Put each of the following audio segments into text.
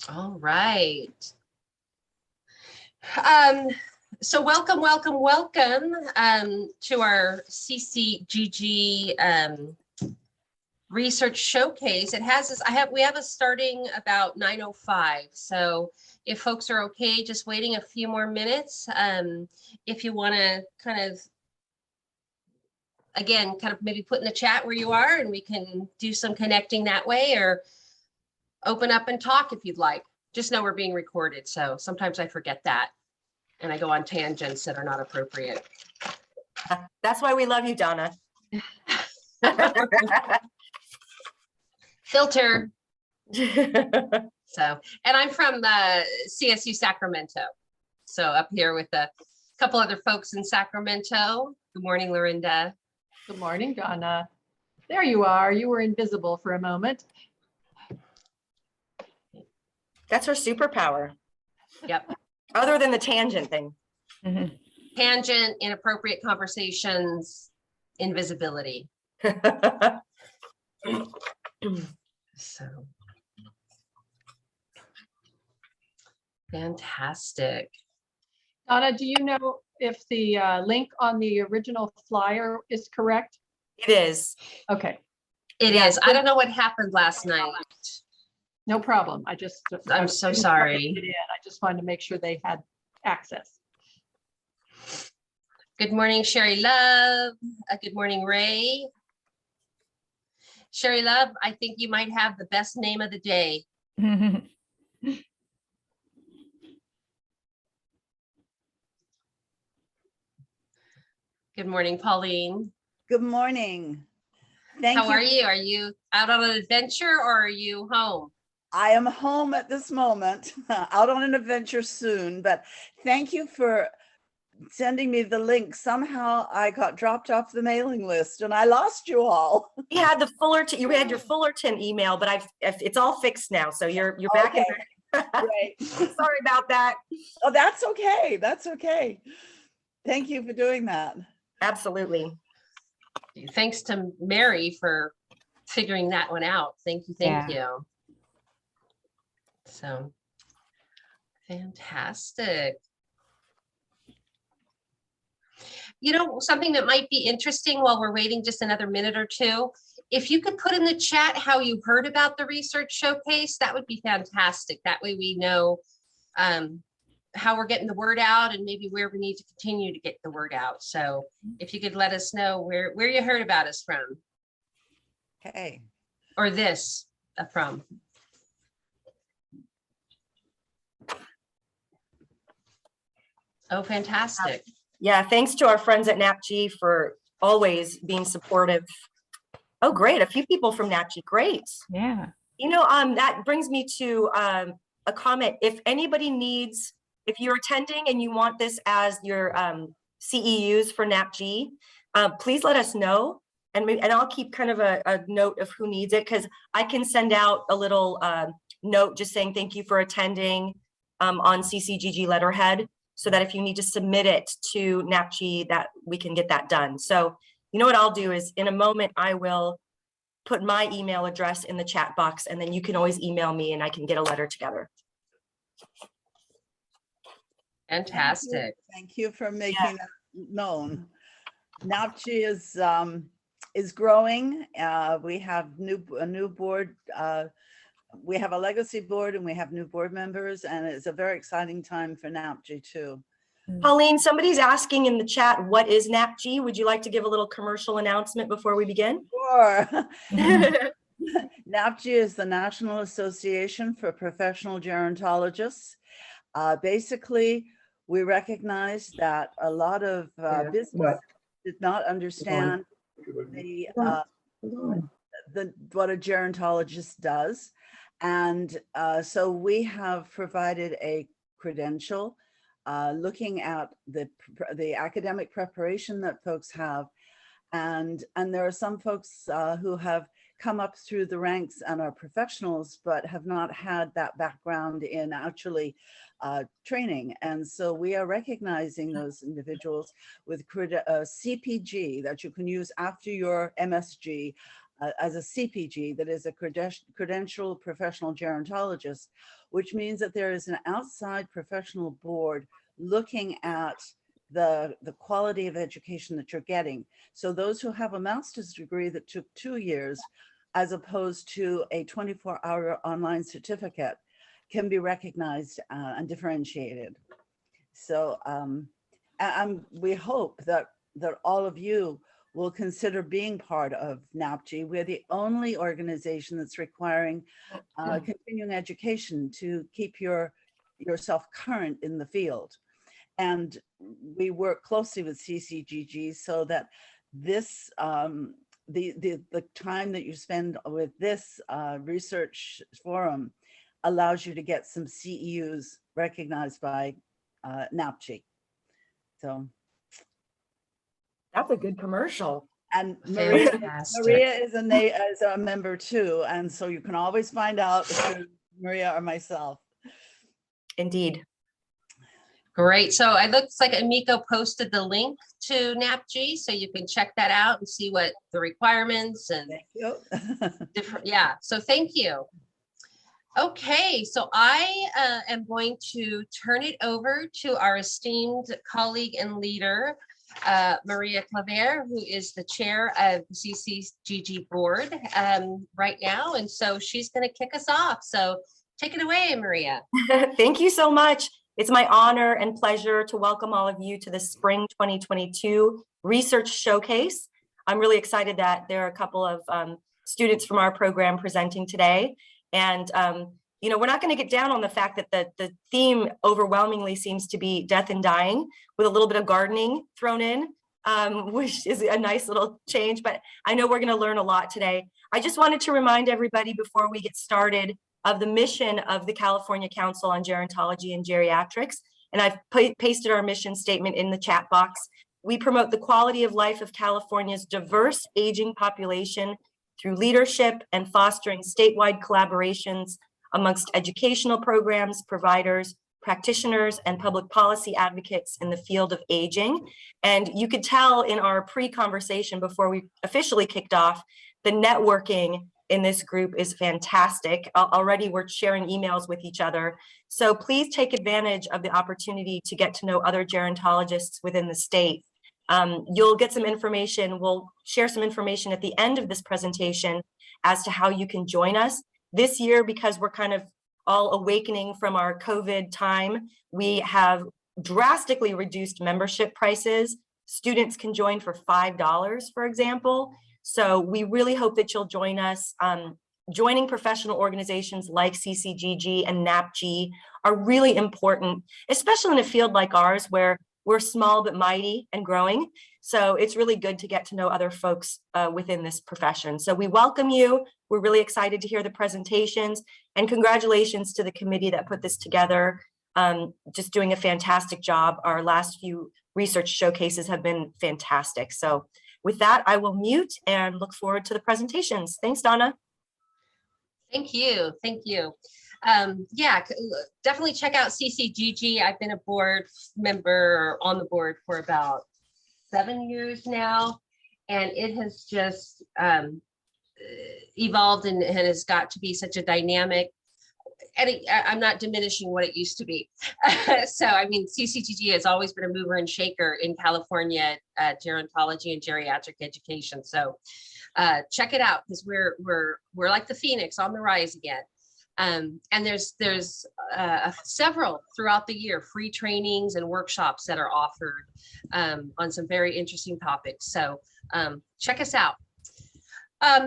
All right. So welcome to our CCGG research showcase. It has this, we have us starting about 9:05. So if folks are okay, just waiting a few more minutes. If you want to kind of, again, kind of maybe put in the chat where you are and we can do some connecting that way, or open up and talk if you'd like. Just know we're being recorded. So sometimes I forget that and I go on tangents that are not appropriate. That's why we love you, Donna. Filter. So, and I'm from CSU Sacramento. So up here with a couple other folks in Sacramento. Good morning, Lorinda. Good morning, Donna. There you are. You were invisible for a moment. That's her superpower. Yep. Other than the tangent thing. Mm-hmm. Tangent, inappropriate conversations, invisibility. So fantastic. Donna, do you know if the link on the original flyer is correct? It is. Okay. It is. I don't know what happened last night. No problem. I'm so sorry. I just wanted to make sure they had access. Good morning, Sherry Love. Good morning, Ray. Sherry Love, I think you might have the best name of the day. Good morning, Pauline. Good morning. How are you? Are you out on an adventure or are you home? I am home at this moment, out on an adventure soon, but thank you for sending me the link. Somehow I got dropped off the mailing list and I lost you all. You had the Fullerton, you had your Fullerton email, but it's all fixed now. So you're back okay. in. Great. Sorry about that. Oh, that's okay. That's okay. Thank you for doing that. Absolutely. Thanks to Mary for figuring that one out. Thank you. Thank you. So fantastic. You know, something that might be interesting while we're waiting just another minute or two, if you could put in the chat how you heard about the research showcase, that would be fantastic. That way we know how we're getting the word out and maybe where we need to continue to get the word out. So if you could let us know where you heard about us from. Okay. Or this from. Oh, fantastic. Yeah, thanks to our friends at NAPG for always being supportive. Oh, great. A few people from NAPG. Great. Yeah. You know, that brings me to a comment. If anybody needs, if you're attending and you want this as your CEUs for NAPG, please let us know. And I'll keep kind of a note of who needs it, because I can send out a little note just saying thank you for attending on CCGG letterhead, so that if you need to submit it to NAPG, that we can get that done. So you know what I'll do is in a moment, I will put my email address in the chat box, and then you can always email me and I can get a letter together. Fantastic. Thank you for making that known. NAPG is growing. We have a new board. We have a legacy board and we have new board members, and it's a very exciting time for NAPG too. Pauline, somebody's asking in the chat, what is NAPG? Would you like to give a little commercial announcement before we begin? Sure. NAPG is the National Association for Professional Gerontologists. Basically, we recognize that a lot of business did not understand what a gerontologist does. And so we have provided a credential looking at the academic preparation that folks have. And there are some folks who have come up through the ranks and are professionals, but have not had that background in actually training. And so we are recognizing those individuals with CPG that you can use after your MSG as a CPG, that is a credentialed professional gerontologist, which means that there is an outside professional board looking at the quality of education that you're getting. So those who have a master's degree that took 2 years, as opposed to a 24-hour online certificate, can be recognized and differentiated. So we hope that all of you will consider being part of NAPG. We're the only organization that's requiring continuing education to keep yourself current in the field. And we work closely with CCGG so that this, the time that you spend with this research forum allows you to get some CEUs recognized by NAPG. So That's a good commercial. and Maria Fantastic. is a member too, and so you can always find out through Maria or myself. Indeed. Great. So it looks like Amiko posted the link to NAPG, so you can check that out and see what the requirements and Thank you. different. Yeah. So thank you. Okay, so I am going to turn it over to our esteemed colleague and leader, Maria Claver, who is the chair of the CCGG board right now. And so she's going to kick us off. So take it away, Maria. Thank you so much. It's my honor and pleasure to welcome all of you to the Spring 2022 Research Showcase. I'm really excited that there are a couple of students from our program presenting today. And, you know, we're not going to get down on the fact that the theme overwhelmingly seems to be death and dying, with a little bit of gardening thrown in, which is a nice little change, but I know we're going to learn a lot today. I just wanted to remind everybody before we get started of the mission of the California Council on Gerontology and Geriatrics. And I've pasted our mission statement in the chat box. We promote the quality of life of California's diverse aging population through leadership and fostering statewide collaborations amongst educational programs, providers, practitioners, and public policy advocates in the field of aging. And you could tell in our pre-conversation before we officially kicked off, the networking in this group is fantastic. Already we're sharing emails with each other. So please take advantage of the opportunity to get to know other gerontologists within the state. You'll get some information. We'll share some information at the end of this presentation as to how you can join us. This year, because we're kind of all awakening from our COVID time, we have drastically reduced membership prices. Students can join for $5, for example. So we really hope that you'll join us. Joining professional organizations like CCGG and NAPG are really important, especially in a field like ours where we're small but mighty and growing. So it's really good to get to know other folks within this profession. So we welcome you. We're really excited to hear the presentations, and congratulations to the committee that put this together. Just doing a fantastic job. Our last few research showcases have been fantastic. So with that, I will mute and look forward to the presentations. Thanks, Donna. Thank you. Thank you. Yeah, definitely check out CCGG. I've been a board member on the board for about 7 years now, and it has just evolved and has got to be such a dynamic, and I'm not diminishing what it used to be. So, I mean, CCGG has always been a mover and shaker in California gerontology and geriatric education. So check it out, because we're like the phoenix on the rise again. And there's several throughout the year, free trainings and workshops that are offered on some very interesting topics. So check us out.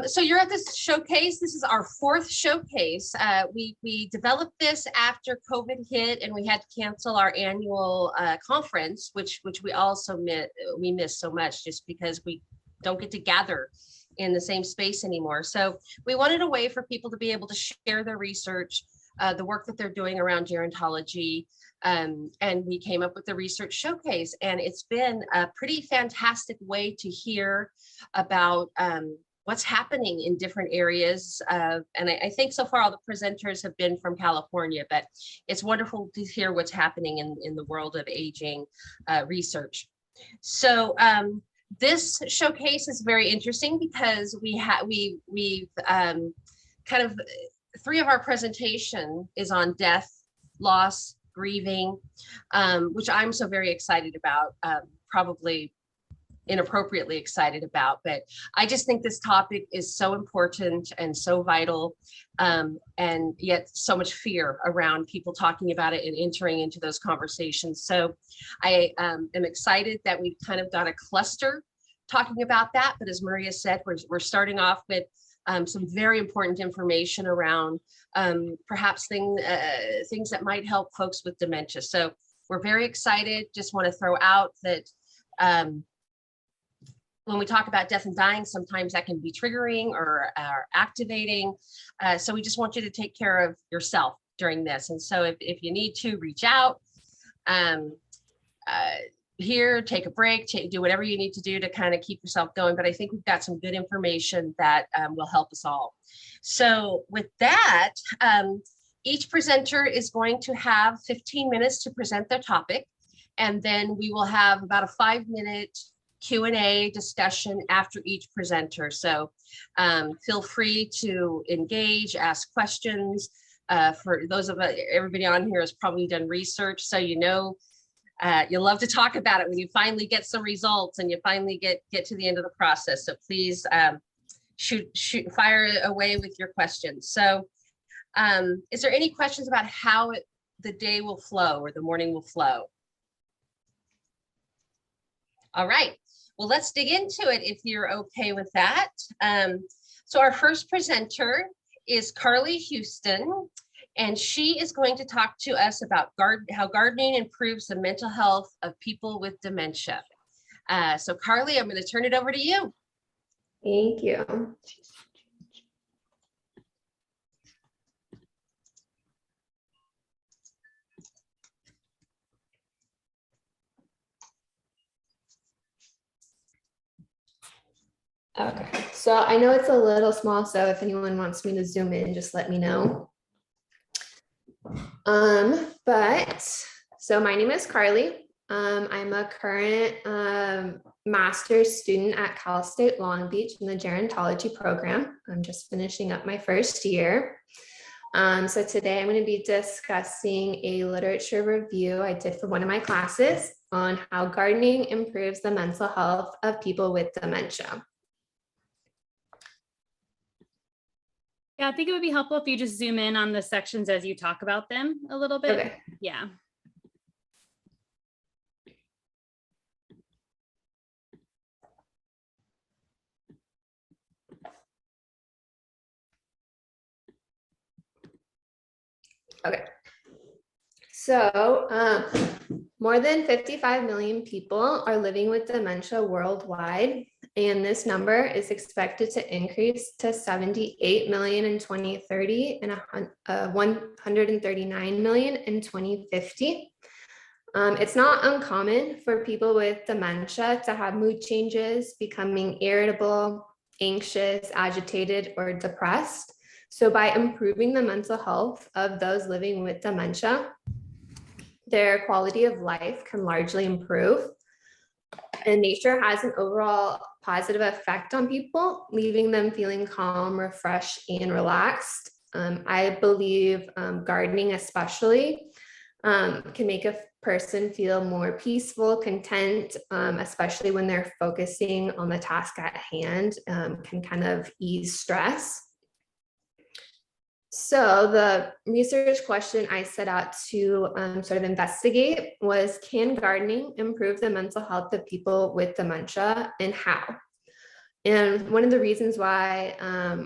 So you're at this showcase. This is our 4th showcase. We developed this after COVID hit, and we had to cancel our annual conference, which we also miss so much, just because we don't get to gather in the same space anymore. So we wanted a way for people to be able to share their research, the work that they're doing around gerontology, and we came up with the research showcase. And it's been a pretty fantastic way to hear about what's happening in different areas. And I think so far all the presenters have been from California, but it's wonderful to hear what's happening in the world of aging research. So this showcase is very interesting because we've kind of 3 of our presentation is on death, loss, grieving, which I'm so very excited about, probably inappropriately excited about, but I just think this topic is so important and so vital, and yet so much fear around people talking about it and entering into those conversations. So I am excited that we've kind of got a cluster talking about that, but as Maria said, we're starting off with some very important information around perhaps things that might help folks with dementia. So we're very excited. Just want to throw out that when we talk about death and dying, sometimes that can be triggering or activating. So we just want you to take care of yourself during this. And so if you need to reach out, here, take a break, do whatever you need to do to kind of keep yourself going. But I think we've got some good information that will help us all. So with that, each presenter is going to have 15 minutes to present their topic. And then we will have about a 5-minute Q&A discussion after each presenter. So feel free to engage, ask questions. For those of everybody on here has probably done research, so you know you'll love to talk about it when you finally get some results and you finally get to the end of the process. So please fire away with your questions. So is there any questions about how the day will flow or the morning will flow? All right, well, let's dig into it if you're okay with that. So our first presenter is Carly Houston, and she is going to talk to us about how gardening improves the mental health of people with dementia. So Carly, I'm going to turn it over to you. Thank you. Okay, so I know it's a little small, so if anyone wants me to zoom in, just let me know. So my name is Carly. I'm a current master's student at Cal State Long Beach in the gerontology program. I'm just finishing up my first year. So today I'm going to be discussing a literature review I did for one of my classes on how gardening improves the mental health of people with dementia. Yeah, I think it would be helpful if you just zoom in on the sections as you talk about them a little bit. Okay. Yeah. Okay. So more than 55 million people are living with dementia worldwide, and this number is expected to increase to 78 million in 2030 and 139 million in 2050. It's not uncommon for people with dementia to have mood changes, becoming irritable, anxious, agitated, or depressed. So by improving the mental health of those living with dementia, their quality of life can largely improve. And nature has an overall positive effect on people, leaving them feeling calm, refreshed, and relaxed. I believe gardening especially can make a person feel more peaceful, content, especially when they're focusing on the task at hand, can kind of ease stress. So the research question I set out to sort of investigate was, can gardening improve the mental health of people with dementia, and how? And one of the reasons why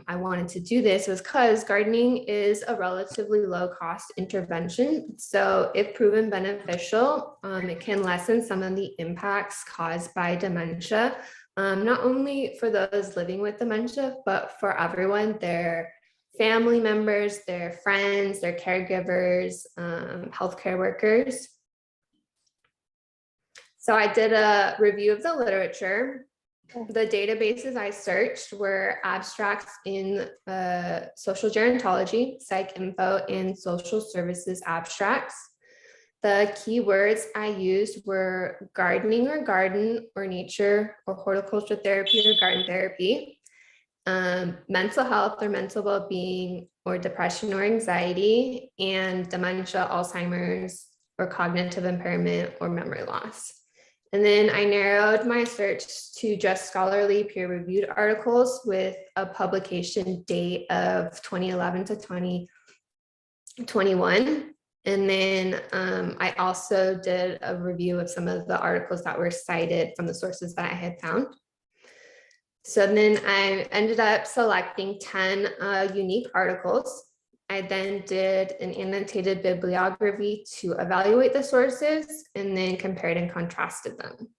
I wanted to do this was because gardening is a relatively low cost intervention. So if proven beneficial, it can lessen some of the impacts caused by dementia, not only for those living with dementia, but for everyone, their family members, their friends, their caregivers, healthcare workers. So I did a review of the literature. The databases I searched were abstracts in social gerontology, psych info, and social services abstracts. The key words I used were gardening or garden or nature or horticulture therapy or garden therapy, mental health or mental well-being or depression or anxiety, and dementia, Alzheimer's, or cognitive impairment or memory loss. And then I narrowed my search to just scholarly peer-reviewed articles with a publication date of 2011 to 2021. And then I also did a review of some of the articles that were cited from the sources that I had found. So then I ended up selecting 10 unique articles. I then did an annotated bibliography to evaluate the sources and then compared and contrasted them.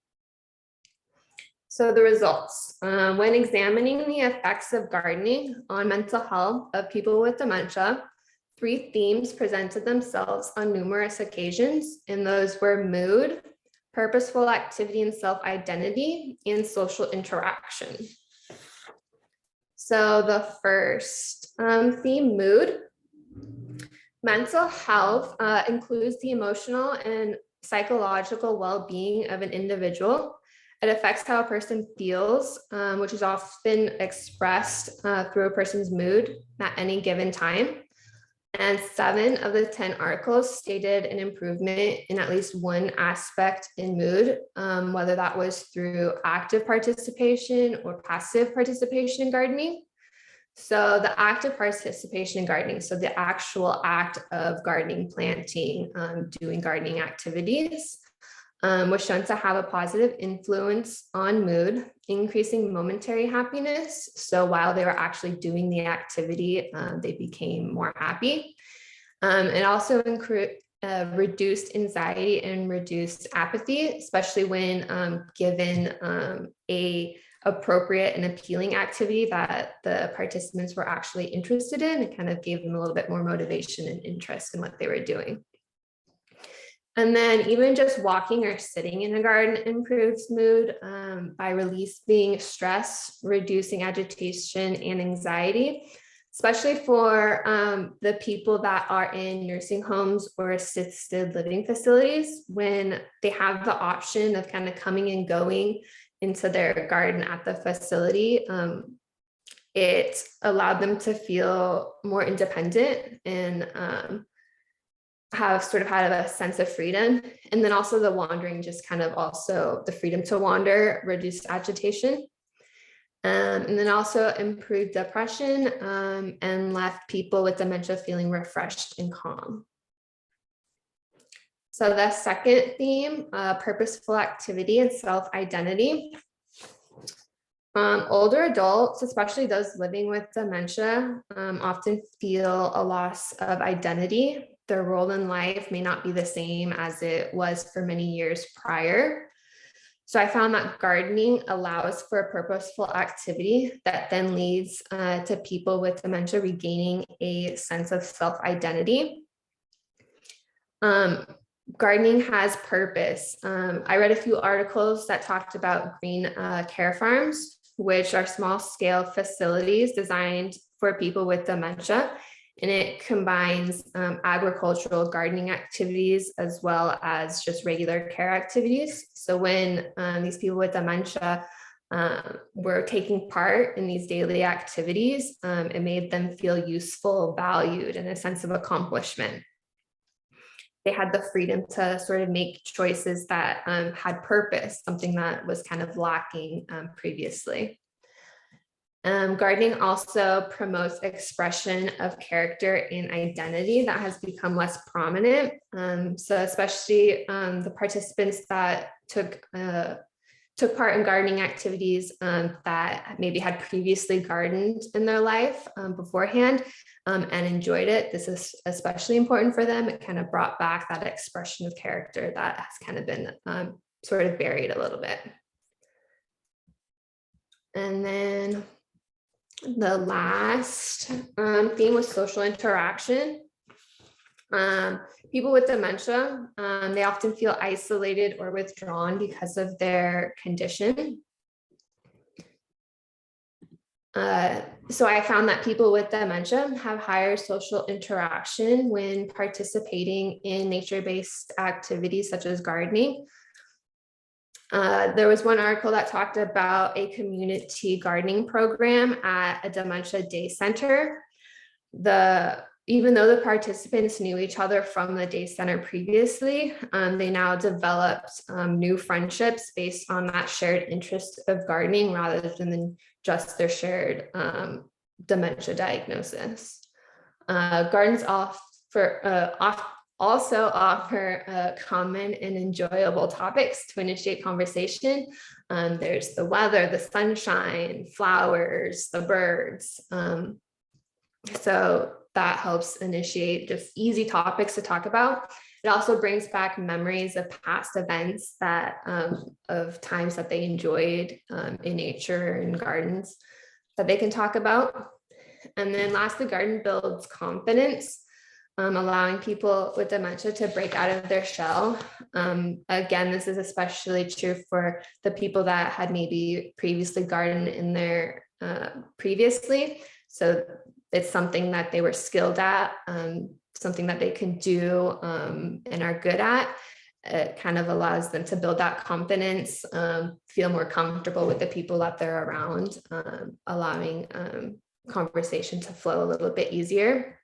So the results, when examining the effects of gardening on mental health of people with dementia, 3 themes presented themselves on numerous occasions, and those were mood, purposeful activity and self-identity, and social interaction. So the first theme, mood. Mental health includes the emotional and psychological well-being of an individual. It affects how a person feels, which is often expressed through a person's mood at any given time. And 7 of the 10 articles stated an improvement in at least one aspect in mood, whether that was through active participation or passive participation in gardening. So the active participation in gardening, so the actual act of gardening, planting, doing gardening activities, was shown to have a positive influence on mood, increasing momentary happiness. So while they were actually doing the activity, they became more happy. It also reduced anxiety and reduced apathy, especially when given a appropriate and appealing activity that the participants were actually interested in. It kind of gave them a little bit more motivation and interest in what they were doing. And then even just walking or sitting in a garden improves mood by releasing stress, reducing agitation and anxiety, especially for the people that are in nursing homes or assisted living facilities, when they have the option of kind of coming and going into their garden at the facility. It allowed them to feel more independent and have sort of had a sense of freedom. And then also the wandering, just kind of also the freedom to wander, reduced agitation. And then also improved depression and left people with dementia feeling refreshed and calm. So the second theme, purposeful activity and self-identity. Older adults, especially those living with dementia, often feel a loss of identity. Their role in life may not be the same as it was for many years prior. So I found that gardening allows for a purposeful activity that then leads to people with dementia regaining a sense of self-identity. Gardening has purpose. I read a few articles that talked about green care farms, which are small scale facilities designed for people with dementia. And it combines agricultural gardening activities as well as just regular care activities. So when these people with dementia were taking part in these daily activities, it made them feel useful, valued, and a sense of accomplishment. They had the freedom to sort of make choices that had purpose, something that was kind of lacking previously. Gardening also promotes expression of character and identity that has become less prominent. So especially the participants that took part in gardening activities that maybe had previously gardened in their life beforehand and enjoyed it. This is especially important for them. It kind of brought back that expression of character that has kind of been sort of buried a little bit. And then the last theme was social interaction. People with dementia, they often feel isolated or withdrawn because of their condition. So I found that people with dementia have higher social interaction when participating in nature-based activities such as gardening. There was one article that talked about a community gardening program at a dementia day center. Even though the participants knew each other from the day center previously, they now developed new friendships based on that shared interest of gardening rather than just their shared dementia diagnosis. Gardens also offer common and enjoyable topics to initiate conversation. There's the weather, the sunshine, flowers, the birds. So that helps initiate just easy topics to talk about. It also brings back memories of past events that of times that they enjoyed in nature and gardens that they can talk about. And then lastly, garden builds confidence, allowing people with dementia to break out of their shell. Again, this is especially true for the people that had maybe previously gardened in their previously. So it's something that they were skilled at, something that they can do and are good at. It kind of allows them to build that confidence, feel more comfortable with the people that they're around, allowing conversation to flow a little bit easier.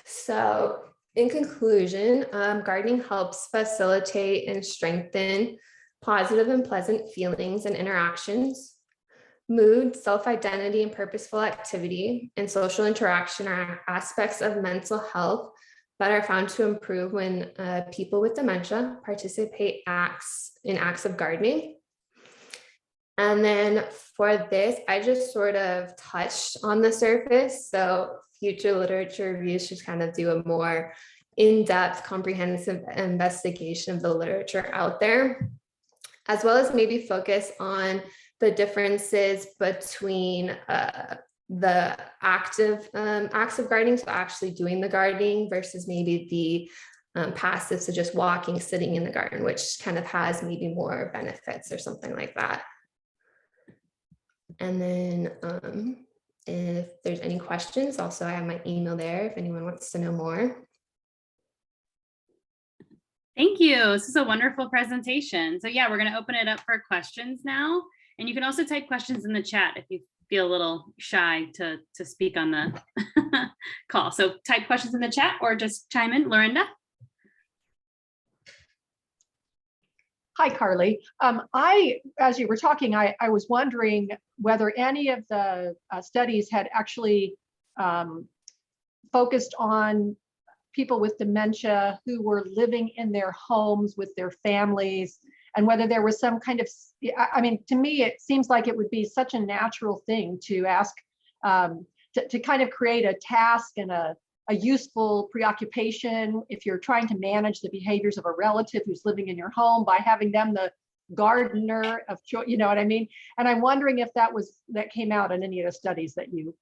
So in conclusion, gardening helps facilitate and strengthen positive and pleasant feelings and interactions. Mood, self-identity, and purposeful activity and social interaction are aspects of mental health that are found to improve when people with dementia participate in acts of gardening. And then for this, I just sort of touched on the surface. So future literature reviews should kind of do a more in-depth, comprehensive investigation of the literature out there, as well as maybe focus on the differences between the active acts of gardening, so actually doing the gardening, versus maybe the passive, so just walking, sitting in the garden, which kind of has maybe more benefits or something like that. And then if there's any questions, also I have my email there if anyone wants to know more. Thank you. This is a wonderful presentation. So yeah, we're going to open it up for questions now. And you can also type questions in the chat if you feel a little shy to speak on the call. So type questions in the chat or just chime in. Lorinda? Hi, Carly. As you were talking, I was wondering whether any of the studies had actually focused on people with dementia who were living in their homes with their families, and whether there was some kind of, I mean, to me, it seems like it would be such a natural thing to ask, to kind of create a task and a useful preoccupation if you're trying to manage the behaviors of a relative who's living in your home by having them the gardener of choice, you know what I mean? And I'm wondering if that came out in any of the studies that you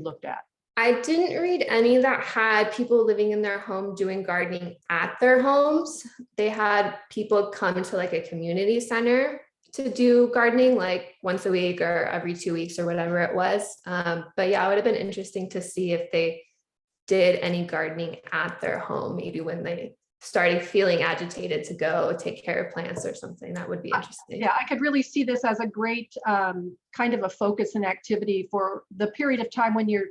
looked at. I didn't read any that had people living in their home doing gardening at their homes. They had people come to like a community center to do gardening like once a week or every 2 weeks or whatever it was. But yeah, it would have been interesting to see if they did any gardening at their home, maybe when they started feeling agitated to go take care of plants or something. That would be interesting. Yeah, I could really see this as a great kind of a focus and activity for the period of time when you're,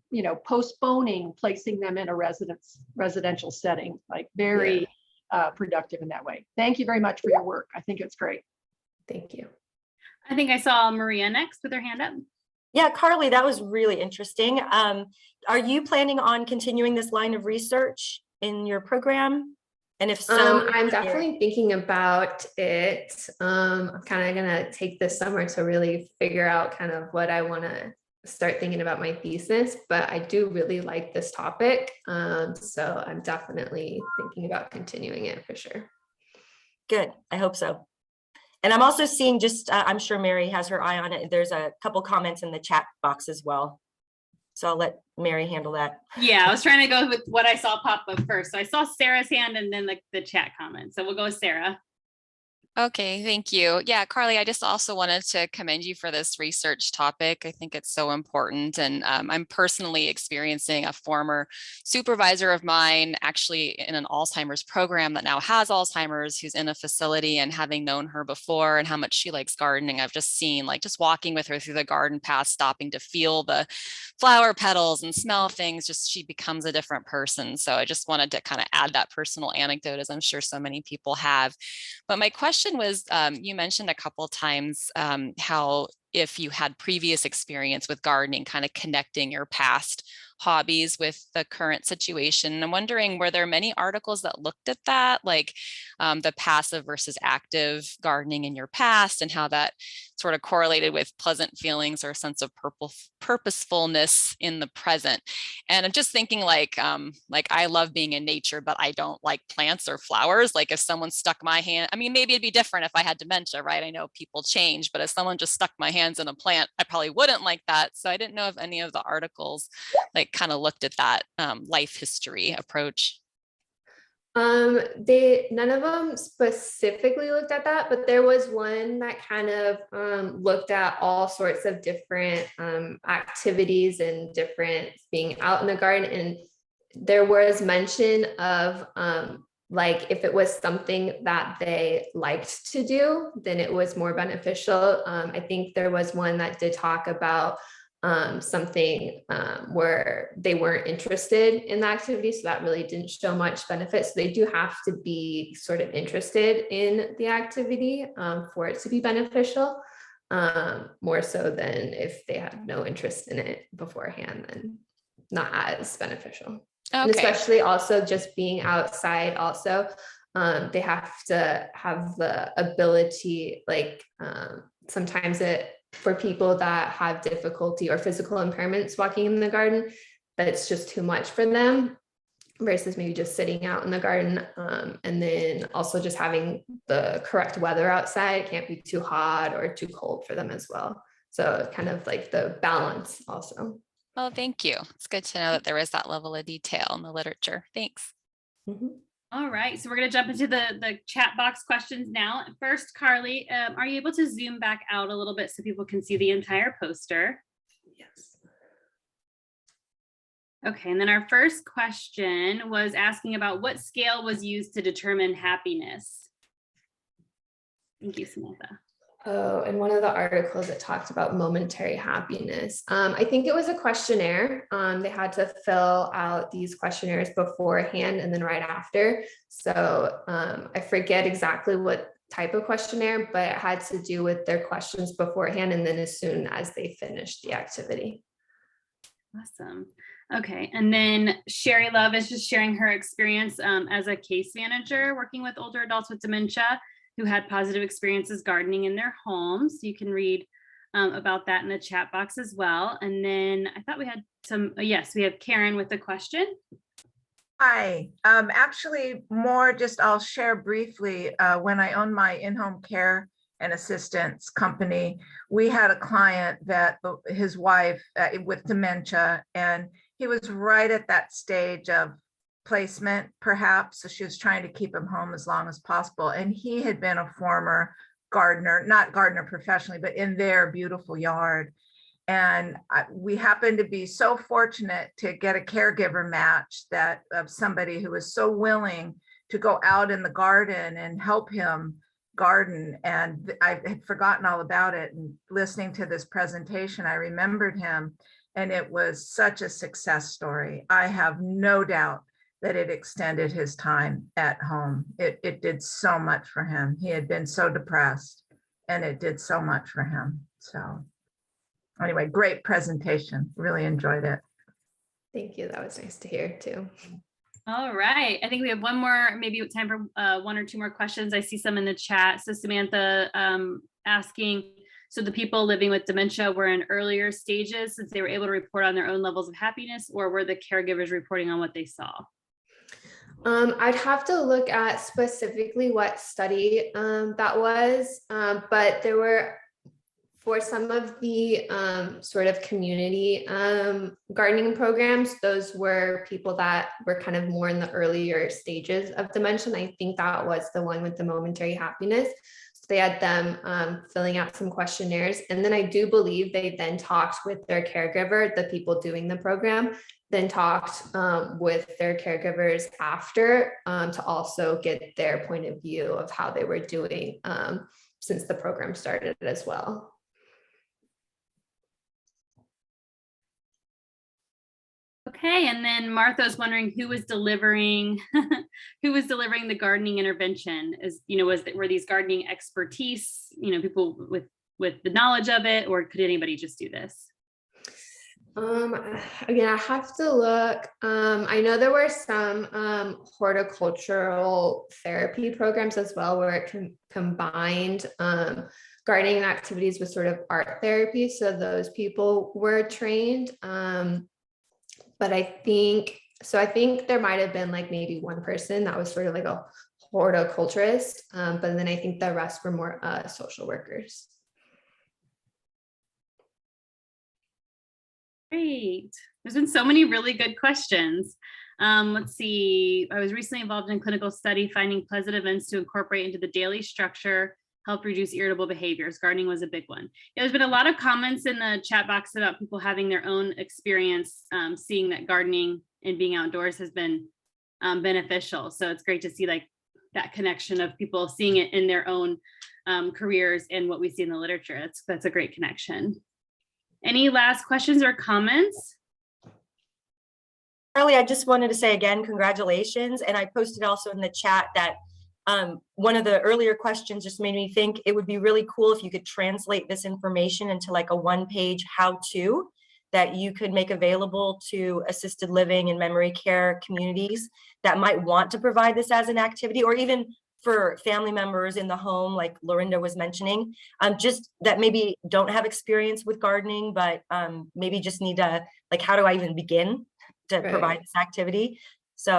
you know, postponing placing them in a residential setting, like very productive in that way. Thank you very much for your work. I think it's great. Thank you. I think I saw Maria next with her hand up. Yeah, Carly, that was really interesting. Are you planning on continuing this line of research in your program? And if so, I'm definitely thinking about it. I'm kind of gonna take this summer to really figure out kind of what I want to start thinking about my thesis, but I do really like this topic. So I'm definitely thinking about continuing it for sure. good. I hope so. And I'm also seeing just, I'm sure Mary has her eye on it. There's a couple comments in the chat box as well. So I'll let Mary handle that. Yeah, I was trying to go with what I saw pop up first. So I saw Sarah's hand and then the chat comment. So we'll go with Sarah. Okay, thank you. Yeah, Carly, I just also wanted to commend you for this research topic. I think it's so important. And I'm personally experiencing a former supervisor of mine actually in an Alzheimer's program that now has Alzheimer's, who's in a facility, and having known her before and how much she likes gardening, I've just seen, like, just walking with her through the garden path, stopping to feel the flower petals and smell things, just she becomes a different person. So I just wanted to kind of add that personal anecdote, as I'm sure so many people have. But my question was, you mentioned a couple of times how if you had previous experience with gardening, kind of connecting your past hobbies with the current situation. And I'm wondering, were there many articles that looked at that, like the passive versus active gardening in your past and how that sort of correlated with pleasant feelings or a sense of purposefulness in the present? And I'm just thinking like I love being in nature, but I don't like plants or flowers. Like if someone stuck my hand, I mean, maybe it'd be different if I had dementia, right? I know people change, but if someone just stuck my hands in a plant, I probably wouldn't like that. So I didn't know if any of the articles like kind of looked at that life history approach. None of them specifically looked at that, but there was one that kind of looked at all sorts of different activities and different being out in the garden. And there was mention of like if it was something that they liked to do, then it was more beneficial. I think there was one that did talk about something where they weren't interested in the activity, so that really didn't show much benefit. So they do have to be sort of interested in the activity for it to be beneficial, more so than if they had no interest in it beforehand, then not as beneficial. And especially also just being outside also, they have to have the ability, like sometimes for people that have difficulty or physical impairments walking in the garden, that it's just too much for them versus maybe just sitting out in the garden. And then also just having the correct weather outside. It can't be too hot or too cold for them as well. So kind of like the balance also. Well, thank you. It's good to know that there is that level of detail in the literature. Thanks. Mm-hmm. All right, so we're going to jump into the chat box questions now. First, Carly, are you able to zoom back out a little bit so people can see the entire poster? Yes. Okay, and then our first question was asking about what scale was used to determine happiness. Thank you, Samantha. Oh, and one of the articles that talked about momentary happiness. I think it was a questionnaire. They had to fill out these questionnaires beforehand and then right after. So I forget exactly what type of questionnaire, but it had to do with their questions beforehand and then as soon as they finished the activity. Awesome. Okay, and then Sherry Love is just sharing her experience as a case manager working with older adults with dementia who had positive experiences gardening in their homes. You can read about that in the chat box as well. And then I thought we had some, yes, we have Karen with a question. Hi, actually more just I'll share briefly, when I owned my in-home care and assistance company, we had a client that his wife with dementia, and he was right at that stage of placement perhaps, so she was trying to keep him home as long as possible. And he had been a former gardener, not gardener professionally, but in their beautiful yard. And we happened to be so fortunate to get a caregiver match that of somebody who was so willing to go out in the garden and help him garden. And I had forgotten all about it, and listening to this presentation, I remembered him, and it was such a success story. I have no doubt that it extended his time at home. It did so much for him. He had been so depressed, and it did so much for him. So anyway, great presentation. Really enjoyed it. Thank you. That was nice to hear too. All right. I think we have one more, maybe time for one or two more questions. I see some in the chat. So Samantha asking, so the people living with dementia were in earlier stages since they were able to report on their own levels of happiness, or were the caregivers reporting on what they saw? I'd have to look at specifically what study that was, but there were, For some of the sort of community gardening programs, those were people that were kind of more in the earlier stages of dementia. I think that was the one with the momentary happiness. So they had them filling out some questionnaires. And then I do believe they then talked with their caregiver, the people doing the program, then talked with their caregivers after to also get their point of view of how they were doing since the program started as well. Okay, and then Martha was wondering who was delivering the gardening intervention. Were these gardening expertise, people with the knowledge of it, or could anybody just do this? Again, I have to look. I know there were some horticultural therapy programs as well, where it combined gardening activities with sort of art therapy. So those people were trained. But I think there might have been like maybe one person that was sort of like a horticulturist, but then I think the rest were more social workers. Great. There's been so many really good questions. Let's see. I was recently involved in a clinical study finding pleasant events to incorporate into the daily structure help reduce irritable behaviors. Gardening was a big one. Yeah, there's been a lot of comments in the chat box about people having their own experience, seeing that gardening and being outdoors has been beneficial. So it's great to see like that connection of people seeing it in their own careers and what we see in the literature. That's a great connection. Any last questions or comments? Carly, I just wanted to say again, congratulations. And I posted also in the chat that one of the earlier questions just made me think it would be really cool if you could translate this information into like a one-page how-to that you could make available to assisted living and memory care communities that might want to provide this as an activity, or even for family members in the home, like Lorinda was mentioning, just that maybe don't have experience with gardening, but maybe just need to, like, how do I even begin to provide this activity? So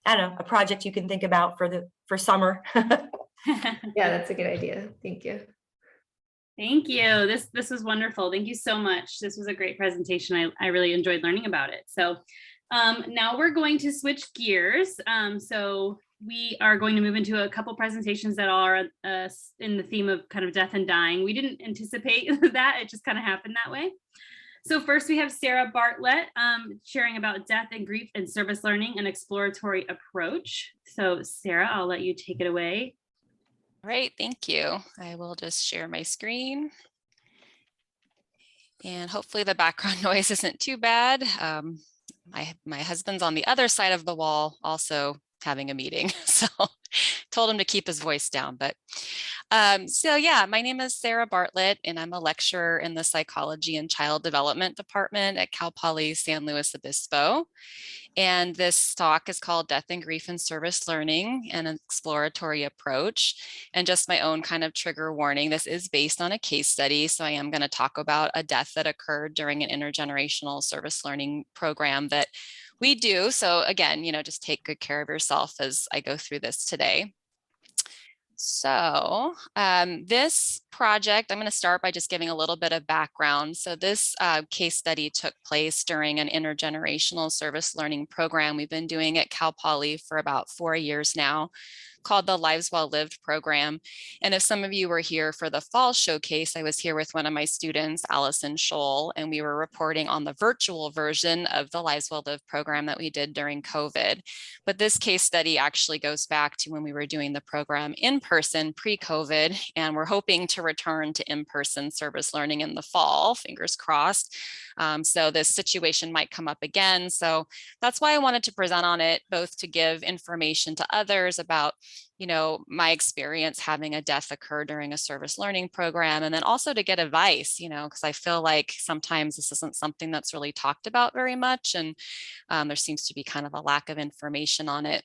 I don't know, a project you can think about for summer. Yeah, that's a good idea. Thank you. Thank you. This was wonderful. Thank you so much. This was a great presentation. I really enjoyed learning about it. So now we're going to switch gears. So we are going to move into a couple presentations that are in the theme of kind of death and dying. We didn't anticipate that. It just kind of happened that way. So first we have Sarah Bartlett sharing about death and grief and service learning, an exploratory approach. So Sarah, I'll let you take it away. All right, thank you. I will just share my screen. And hopefully the background noise isn't too bad. My husband's on the other side of the wall also having a meeting, so told him to keep his voice down. But so yeah, my name is Sarah Bartlett, and I'm a lecturer in the Psychology and Child Development Department at Cal Poly San Luis Obispo. And this talk is called Death and Grief and Service Learning, an Exploratory Approach. And just my own kind of trigger warning, this is based on a case study. So I am going to talk about a death that occurred during an intergenerational service learning program that we do. So again, just take good care of yourself as I go through this today. So this project, I'm going to start by just giving a little bit of background. So this case study took place during an intergenerational service learning program we've been doing at Cal Poly for about 4 years now, called the Lives Well Lived program. And if some of you were here for the fall showcase, I was here with one of my students, Allison Scholl, and we were reporting on the virtual version of the Lives Well Lived program that we did during COVID. But this case study actually goes back to when we were doing the program in person pre-COVID, and we're hoping to return to in-person service learning in the fall, fingers crossed. So this situation might come up again. So that's why I wanted to present on it, both to give information to others about my experience having a death occur during a service learning program, and then also to get advice, because I feel like sometimes this isn't something that's really talked about very much, and there seems to be kind of a lack of information on it.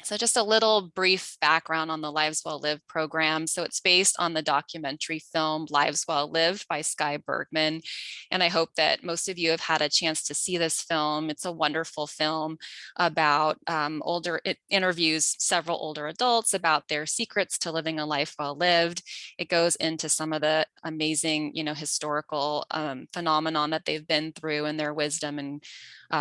So just a little brief background on the Lives Well Lived program. So it's based on the documentary film Lives Well Lived by Skye Bergman. And I hope that most of you have had a chance to see this film. It's a wonderful film about it interviews several older adults about their secrets to living a life well lived. It goes into some of the amazing, historical phenomenon that they've been through and their wisdom and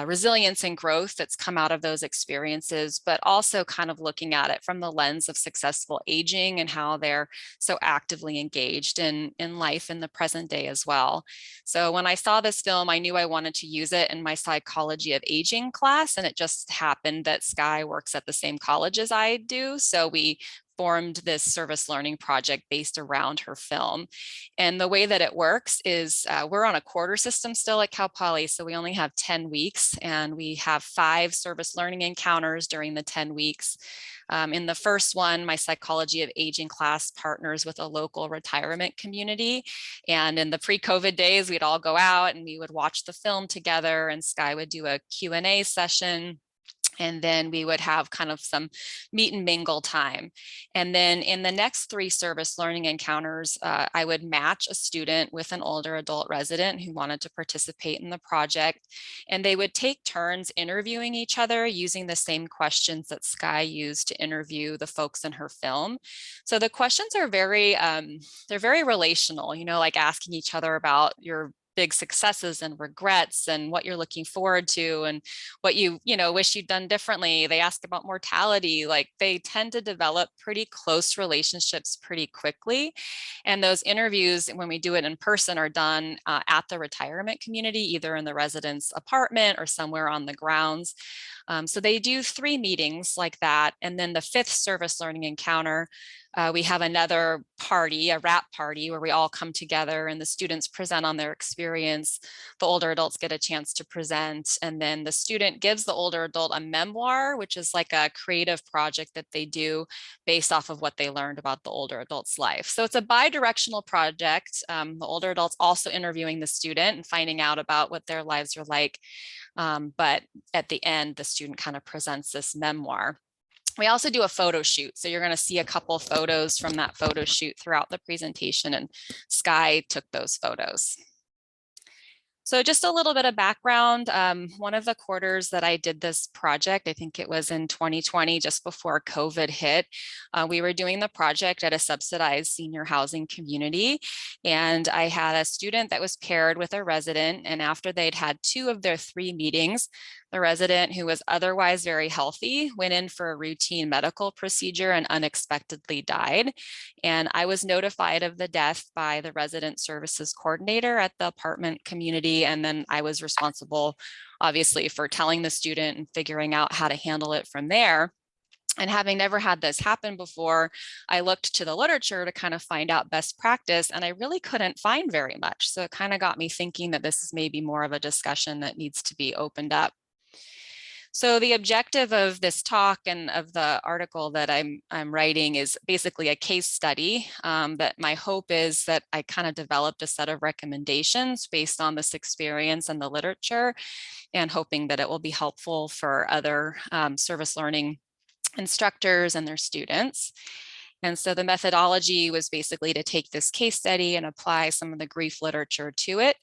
resilience and growth that's come out of those experiences, but also kind of looking at it from the lens of successful aging and how they're so actively engaged in life in the present day as well. So when I saw this film, I knew I wanted to use it in my psychology of aging class, and it just happened that Skye works at the same college as I do. So we formed this service learning project based around her film. And the way that it works is we're on a quarter system still at Cal Poly, so we only have 10 weeks, and we have 5 service learning encounters during the 10 weeks. In the first one, my psychology of aging class partners with a local retirement community. And in the pre-COVID days, we'd all go out and we would watch the film together, and Skye would do a Q&A session. And then we would have kind of some meet and mingle time. And then in the next 3 service learning encounters, I would match a student with an older adult resident who wanted to participate in the project. And they would take turns interviewing each other using the same questions that Skye used to interview the folks in her film. So the questions are they're very relational, like asking each other about your big successes and regrets and what you're looking forward to and what you wish you'd done differently. They ask about mortality. Like, they tend to develop pretty close relationships pretty quickly. And those interviews, when we do it in person, are done at the retirement community, either in the resident's apartment or somewhere on the grounds. So they do 3 meetings like that. And then the 5th service learning encounter, we have another party, a wrap party, where we all come together and the students present on their experience. The older adults get a chance to present, and then the student gives the older adult a memoir, which is like a creative project that they do based off of what they learned about the older adult's life. So it's a bi-directional project. The older adults also interviewing the student and finding out about what their lives are like. But at the end, the student kind of presents this memoir. We also do a photo shoot. So you're going to see a couple photos from that photo shoot throughout the presentation, and Skye took those photos. So just a little bit of background. One of the quarters that I did this project, I think it was in 2020, just before COVID hit, we were doing the project at a subsidized senior housing community. And I had a student that was paired with a resident. And after they'd had 2 of their 3 meetings, the resident, who was otherwise very healthy, went in for a routine medical procedure and unexpectedly died. And I was notified of the death by the resident services coordinator at the apartment community. And then I was responsible, obviously, for telling the student and figuring out how to handle it from there. And having never had this happen before, I looked to the literature to kind of find out best practice, and I really couldn't find very much. So it kind of got me thinking that this is maybe more of a discussion that needs to be opened up. So the objective of this talk and of the article that I'm writing is basically a case study. That my hope is that I kind of developed a set of recommendations based on this experience and the literature, and hoping that it will be helpful for other service learning instructors and their students. And so the methodology was basically to take this case study and apply some of the grief literature to it.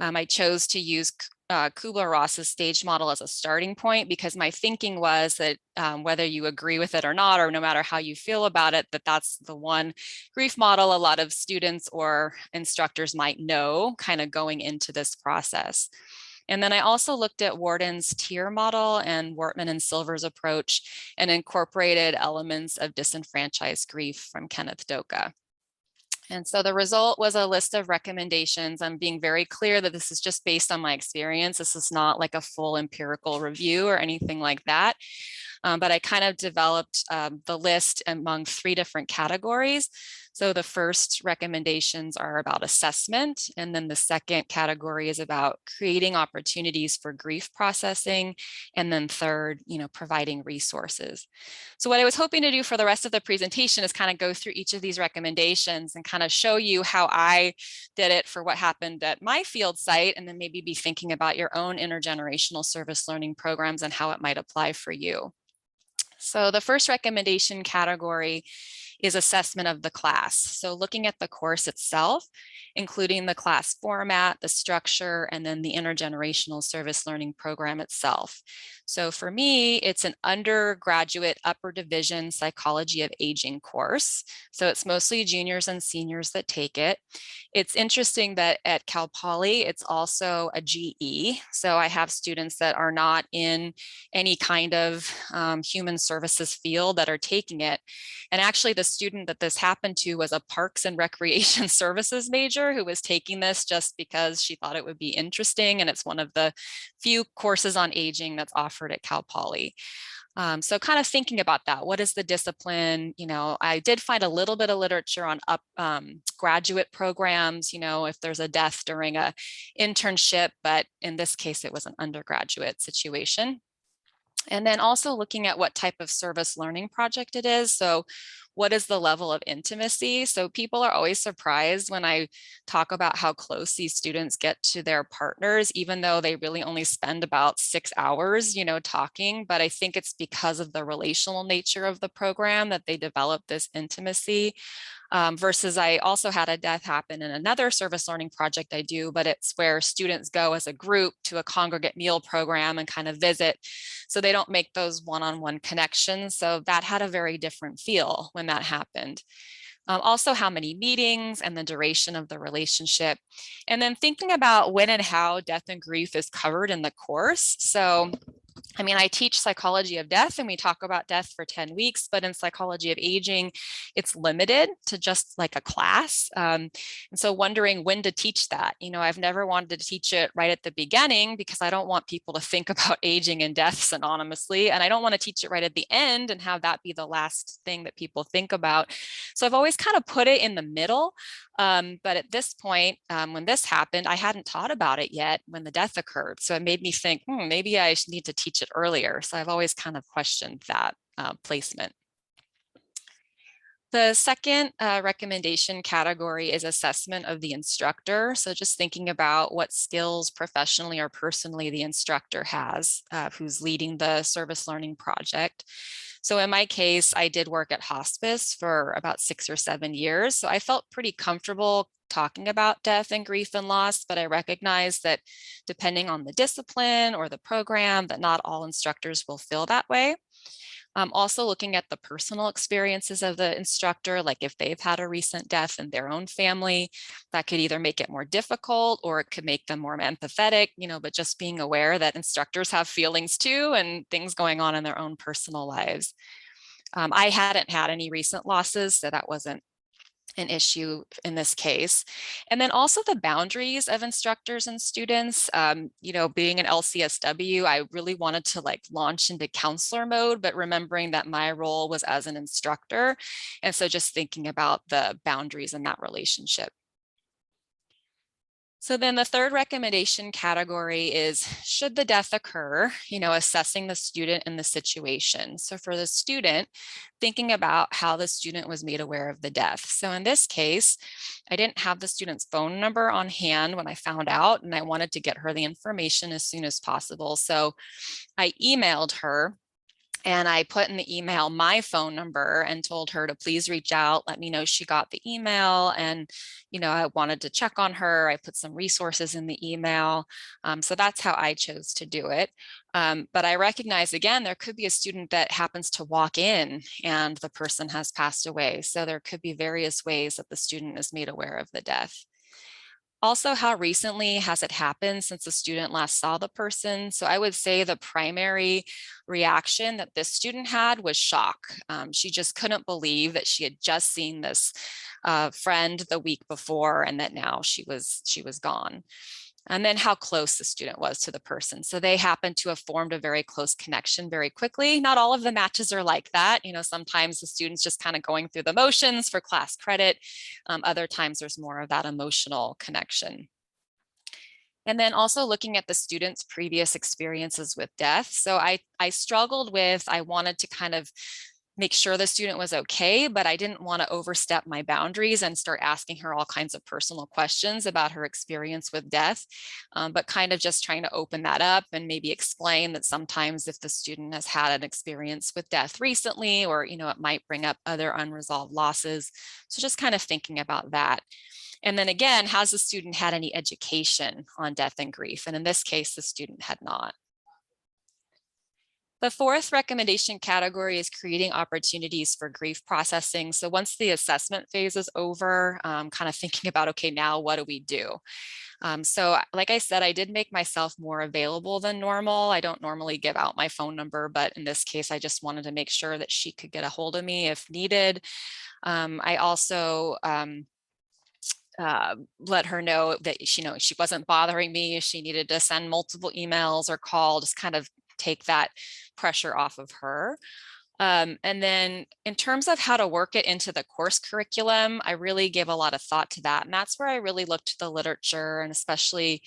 I chose to use Kubler-Ross's stage model as a starting point, because my thinking was that whether you agree with it or not, or no matter how you feel about it, that's the one grief model a lot of students or instructors might know kind of going into this process. And then I also looked at Warden's tier model and Wortman and Silver's approach, and incorporated elements of disenfranchised grief from Kenneth Doka. And so the result was a list of recommendations. I'm being very clear that this is just based on my experience. This is not like a full empirical review or anything like that. But I kind of developed the list among 3 different categories. So the first recommendations are about assessment, and then the second category is about creating opportunities for grief processing, and then third, providing resources. So what I was hoping to do for the rest of the presentation is kind of go through each of these recommendations and kind of show you how I did it for what happened at my field site, and then maybe be thinking about your own intergenerational service learning programs and how it might apply for you. So the first recommendation category is assessment of the class. So looking at the course itself, including the class format, the structure, and then the intergenerational service learning program itself. So for me, it's an undergraduate upper division psychology of aging course. So it's mostly juniors and seniors that take it. It's interesting that at Cal Poly, it's also a GE. So I have students that are not in any kind of human services field that are taking it. And actually the student that this happened to was a Parks and Recreation Services major who was taking this just because she thought it would be interesting. And it's one of the few courses on aging that's offered at Cal Poly. So kind of thinking about that, what is the discipline? You know, I did find a little bit of literature on graduate programs, you know, if there's a death during a internship, but in this case, it was an undergraduate situation. And then also looking at what type of service learning project it is. So what is the level of intimacy? So people are always surprised when I talk about how close these students get to their partners, even though they really only spend about 6 hours, you know, talking. But I think it's because of the relational nature of the program that they develop this intimacy. Versus I also had a death happen in another service learning project I do, but it's where students go as a group to a congregate meal program and kind of visit. So they don't make those one-on-one connections. So that had a very different feel when that happened. Also how many meetings and the duration of the relationship. And then thinking about when and how death and grief is covered in the course. So I mean, I teach psychology of death and we talk about death for 10 weeks, but in psychology of aging, it's limited to just like a class. And so wondering when to teach that. You know, I've never wanted to teach it right at the beginning because I don't want people to think about aging and death synonymously. And I don't want to teach it right at the end and have that be the last thing that people think about. So I've always kind of put it in the middle. But at this point, when this happened, I hadn't taught about it yet when the death occurred. So it made me think, maybe I need to teach it earlier. So I've always kind of questioned that placement. The second recommendation category is assessment of the instructor. So just thinking about what skills professionally or personally the instructor has, who's leading the service learning project. So in my case, I did work at hospice for about 6 or 7 years. So I felt pretty comfortable talking about death and grief and loss, but I recognize that depending on the discipline or the program, that not all instructors will feel that way. Also looking at the personal experiences of the instructor, like if they've had a recent death in their own family, that could either make it more difficult or it could make them more empathetic, you know, but just being aware that instructors have feelings too and things going on in their own personal lives. I hadn't had any recent losses, so that wasn't an issue in this case. And then also the boundaries of instructors and students. You know, being an LCSW, I really wanted to like launch into counselor mode, but remembering that my role was as an instructor. And so just thinking about the boundaries in that relationship. So then the third recommendation category is, should the death occur, you know, assessing the student and the situation. So for the student, thinking about how the student was made aware of the death. So in this case, I didn't have the student's phone number on hand when I found out, and I wanted to get her the information as soon as possible. So I emailed her. And I put in the email my phone number and told her to please reach out, let me know she got the email. And, you know, I wanted to check on her. I put some resources in the email. So that's how I chose to do it. But I recognize, again, there could be a student that happens to walk in and the person has passed away. So there could be various ways that the student is made aware of the death. Also, how recently has it happened since the student last saw the person? So I would say the primary reaction that this student had was shock. She just couldn't believe that she had just seen this friend the week before and that now she was gone. And then how close the student was to the person. So they happen to have formed a very close connection very quickly. Not all of the matches are like that. You know, sometimes the student's just kind of going through the motions for class credit. Other times there's more of that emotional connection. And then also looking at the student's previous experiences with death. So I struggled with, I wanted to kind of make sure the student was okay, but I didn't want to overstep my boundaries and start asking her all kinds of personal questions about her experience with death, but kind of just trying to open that up and maybe explain that sometimes if the student has had an experience with death recently, or, you know, it might bring up other unresolved losses. So just kind of thinking about that. And then again, has the student had any education on death and grief? And in this case, the student had not. The fourth recommendation category is creating opportunities for grief processing. So once the assessment phase is over, kind of thinking about, okay, now what do we do? So like I said, I did make myself more available than normal. I don't normally give out my phone number, but in this case, I just wanted to make sure that she could get a hold of me if needed. I also let her know that she wasn't bothering me. If she needed to send multiple emails or call, just kind of take that pressure off of her. And then in terms of how to work it into the course curriculum, I really gave a lot of thought to that. And that's where I really looked to the literature, and especially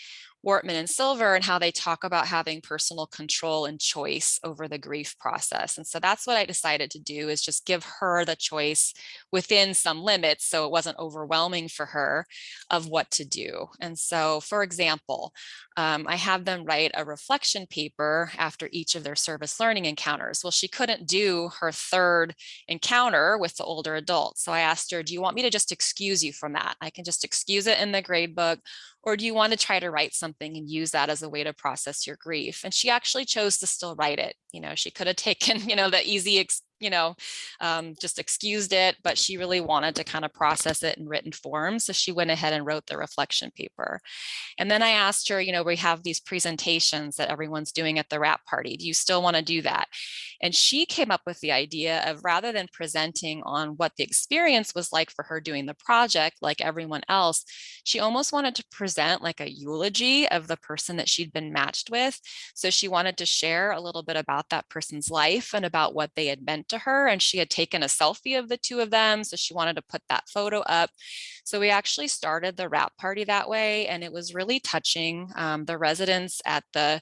Wortman and Silver, and how they talk about having personal control and choice over the grief process. And so that's what I decided to do, is just give her the choice within some limits, so it wasn't overwhelming for her, of what to do. And so, for example, I have them write a reflection paper after each of their service learning encounters. Well, she couldn't do her third encounter with the older adult. So I asked her, do you want me to just excuse you from that? I can just excuse it in the grade book. Or do you want to try to write something and use that as a way to process your grief? And she actually chose to still write it. She could have taken, the easy, just excused it, but she really wanted to kind of process it in written form. So she went ahead and wrote the reflection paper. And then I asked her, we have these presentations that everyone's doing at the wrap party. Do you still want to do that? And she came up with the idea of, rather than presenting on what the experience was like for her doing the project, like everyone else, she almost wanted to present like a eulogy of the person that she'd been matched with. So she wanted to share a little bit about that person's life and about what they had meant to her. And she had taken a selfie of the two of them, so she wanted to put that photo up. So we actually started the wrap party that way, and it was really touching. The residents at the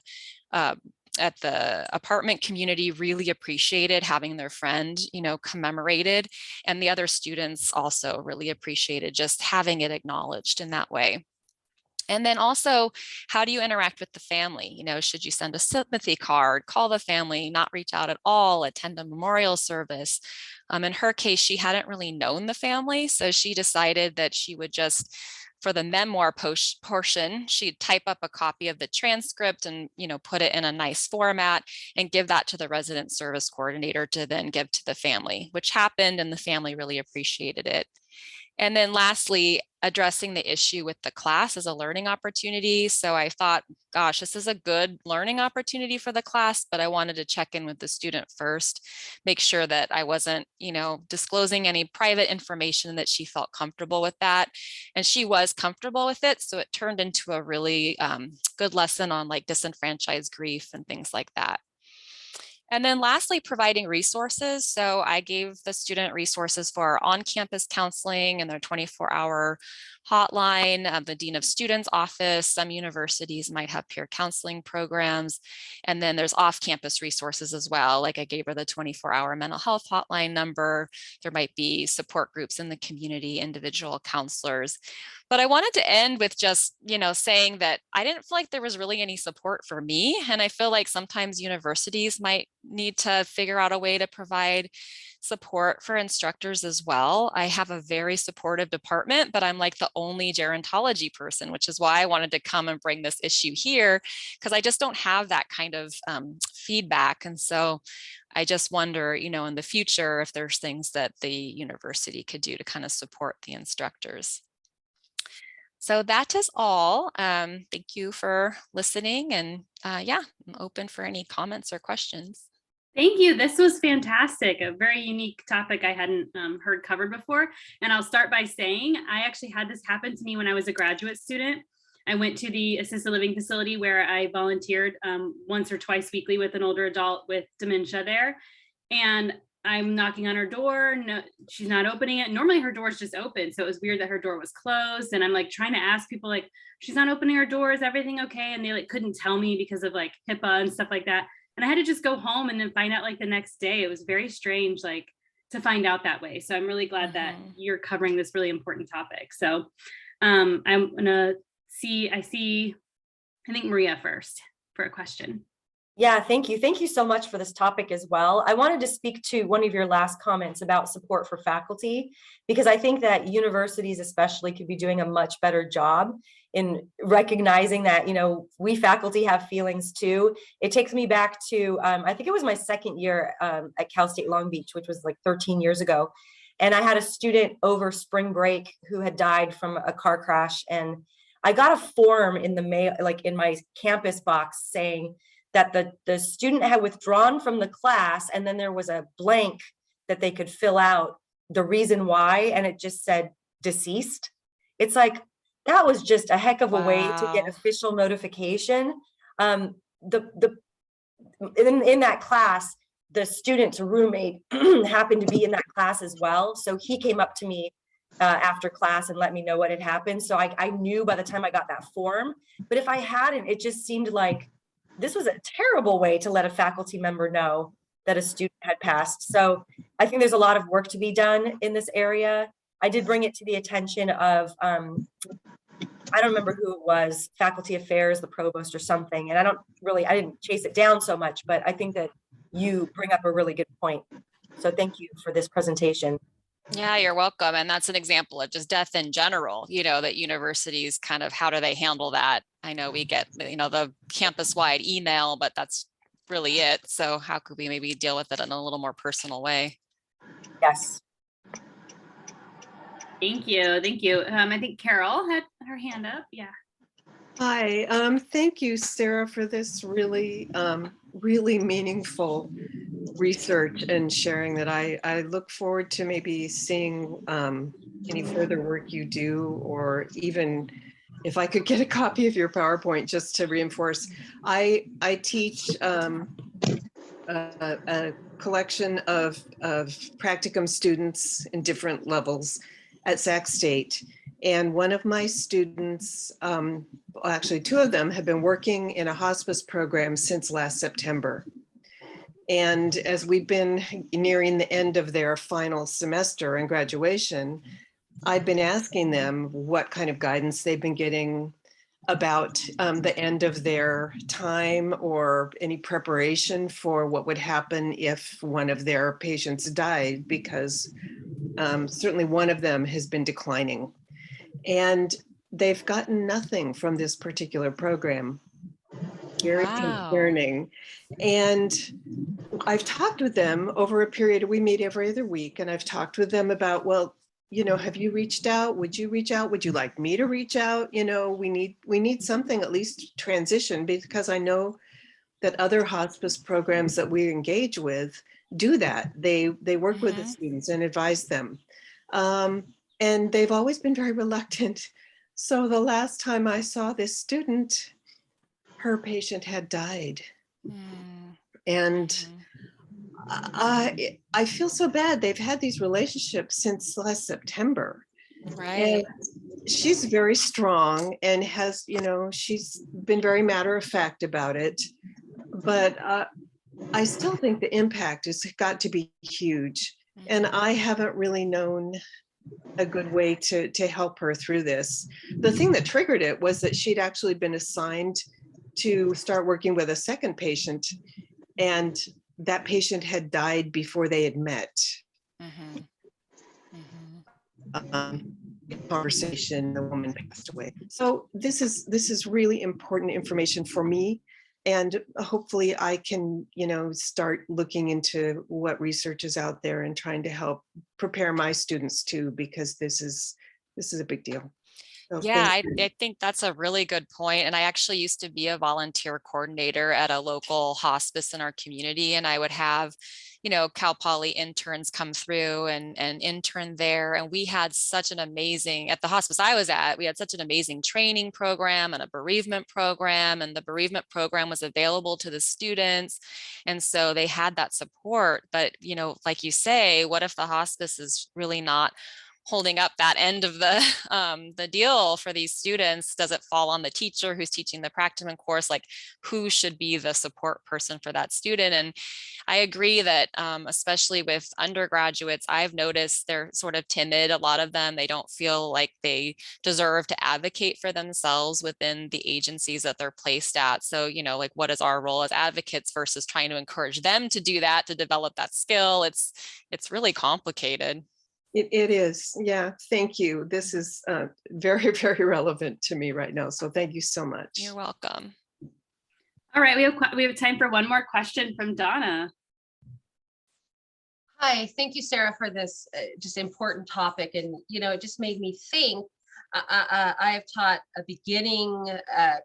apartment community really appreciated having their friend, commemorated, and the other students also really appreciated just having it acknowledged in that way. And then also, how do you interact with the family? Should you send a sympathy card, call the family, not reach out at all, attend a memorial service? In her case, she hadn't really known the family, so she decided that she would just, for the memoir portion, she'd type up a copy of the transcript and, put it in a nice format and give that to the resident service coordinator to then give to the family, which happened, and the family really appreciated it. And then lastly, addressing the issue with the class as a learning opportunity. So I thought, gosh, this is a good learning opportunity for the class, but I wanted to check in with the student first, make sure that I wasn't, disclosing any private information, that she felt comfortable with that. And she was comfortable with it. So it turned into a really good lesson on like disenfranchised grief and things like that. And then lastly, providing resources. So I gave the student resources for on-campus counseling and their 24-hour hotline, the Dean of Students office. Some universities might have peer counseling programs. And then there's off-campus resources as well. Like I gave her the 24-hour mental health hotline number. There might be support groups in the community, individual counselors. But I wanted to end with just, saying that I didn't feel like there was really any support for me. And I feel like sometimes universities might need to figure out a way to provide support for instructors as well. I have a very supportive department, but I'm like the only gerontology person, which is why I wanted to come and bring this issue here, because I just don't have that kind of feedback. And so I just wonder, in the future, if there's things that the university could do to kind of support the instructors. So that is all. Thank you for listening. And yeah, I'm open for any comments or questions. Thank you. This was fantastic. A very unique topic I hadn't heard covered before. And I'll start by saying I actually had this happen to me when I was a graduate student. I went to the assisted living facility where I volunteered once or twice weekly with an older adult with dementia there. And I'm knocking on her door. No, she's not opening it. Normally her door is just open. So it was weird that her door was closed. And I'm like trying to ask people like, she's not opening her door. Is everything okay? And they like couldn't tell me because of like HIPAA and stuff like that. And I had to just go home and then find out like the next day. It was very strange. Like find out that way. So I'm really glad that Mhm. you're covering this really important topic. So I'm gonna I think Maria first for a question. Yeah, thank you. Thank you so much for this topic as well. I wanted to speak to one of your last comments about support for faculty, because I think that universities especially could be doing a much better job in recognizing that, we faculty have feelings too. It takes me back to, I think it was my second year at Cal State Long Beach, which was like 13 years ago. And I had a student over spring break who had died from a car crash. And I got a form in the mail, like in my campus box, saying that the student had withdrawn from the class, and then there was a blank that they could fill out the reason why, and it just said deceased. It's like, that was just a heck of a way to get Wow. official notification. The in that class, the student's roommate happened to be in that class as well, so he came up to me after class and let me know what had happened. So I knew by the time I got that form. But if I hadn't, it just seemed like this was a terrible way to let a faculty member know that a student had passed. So I think there's a lot of work to be done in this area. I did bring it to the attention of, I don't remember who it was, faculty affairs, the provost or something. And I didn't chase it down so much, but I think that you bring up a really good point. So thank you for this presentation. Yeah, you're welcome. And that's an example of just death in general, that universities kind of, how do they handle that? I know we get, the campus-wide email, but that's really it. So how could we maybe deal with it in a little more personal way? Yes. Thank you. Thank you. I think Carol had her hand up. Yeah. Hi, thank you, Sarah, for this really, really meaningful research and sharing that. I look forward to maybe seeing any further work you do, or even if I could get a copy of your PowerPoint just to reinforce. I teach a collection of practicum students in different levels at Sac State. And one of my students, actually two of them, have been working in a hospice program since last September. And as we've been nearing the end of their final semester and graduation, I've been asking them what kind of guidance they've been getting about the end of their time, or any preparation for what would happen if one of their patients died, because certainly one of them has been declining. And they've gotten nothing from this particular program. Very concerning. And I've talked with them over a period, we meet every other week, and I've talked with them about, well, have you reached out? Would you reach out? Would you like me to reach out? We need something, at least transition, because I know that other hospice programs that we engage with do that. They work with the students and advise them. And they've always been very reluctant. So the last time I saw this student, her patient had died. And I feel so bad. They've had these relationships since last September. Right. And she's very strong and has, she's been very matter of fact about it. But I still think the impact has got to be huge. And I haven't really known a good way to help her through this. The thing that triggered it was that she'd actually been assigned to start working with a second patient, and that patient had died before they had met. Conversation, the woman passed away. So this is really important information for me, and hopefully I can start looking into what research is out there and trying to help prepare my students too, because this is a big deal. So yeah, I think that's a really good point. And I actually used to be a volunteer coordinator at a local hospice in our community, and I would have Cal Poly interns come through and intern there. And we had such an amazing, at the hospice I was at, we had such an amazing training program and a bereavement program, and the bereavement program was available to the students. And so they had that support. But, like you say, what if the hospice is really not holding up that end of the deal for these students? Does it fall on the teacher who's teaching the practicum course? Like, who should be the support person for that student? And I agree that especially with undergraduates, I've noticed they're sort of timid. A lot of them, they don't feel like they deserve to advocate for themselves within the agencies that they're placed at. So, you know, like, what is our role as advocates versus trying to encourage them to do that, to develop that skill? It's really complicated. It is. Yeah. Thank you. This is very, very relevant to me right now. So thank you so much. You're welcome. All right, we have time for one more question from Donna. Hi, thank you, Sarah, for this just important topic. And, you know, it just made me think. I have taught a beginning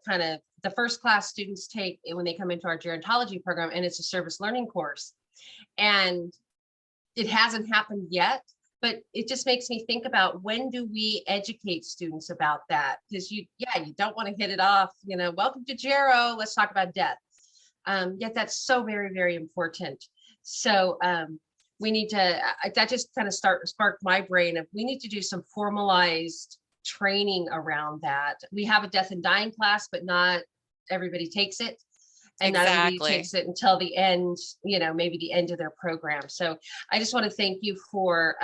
kind of the first class students take when they come into our gerontology program, and it's a service learning course. And it hasn't happened yet, but it just makes me think about, when do we educate students about that? Because you don't want to hit it off, you know, welcome to Gero, let's talk about death. Yet that's so very, very important. So we need to, that just kind of sparked my brain of, we need to do some formalized training around that. We have a death and dying class, but not everybody takes it. And not everybody takes it until the end, you know, maybe the end of their program. So I just want to thank you for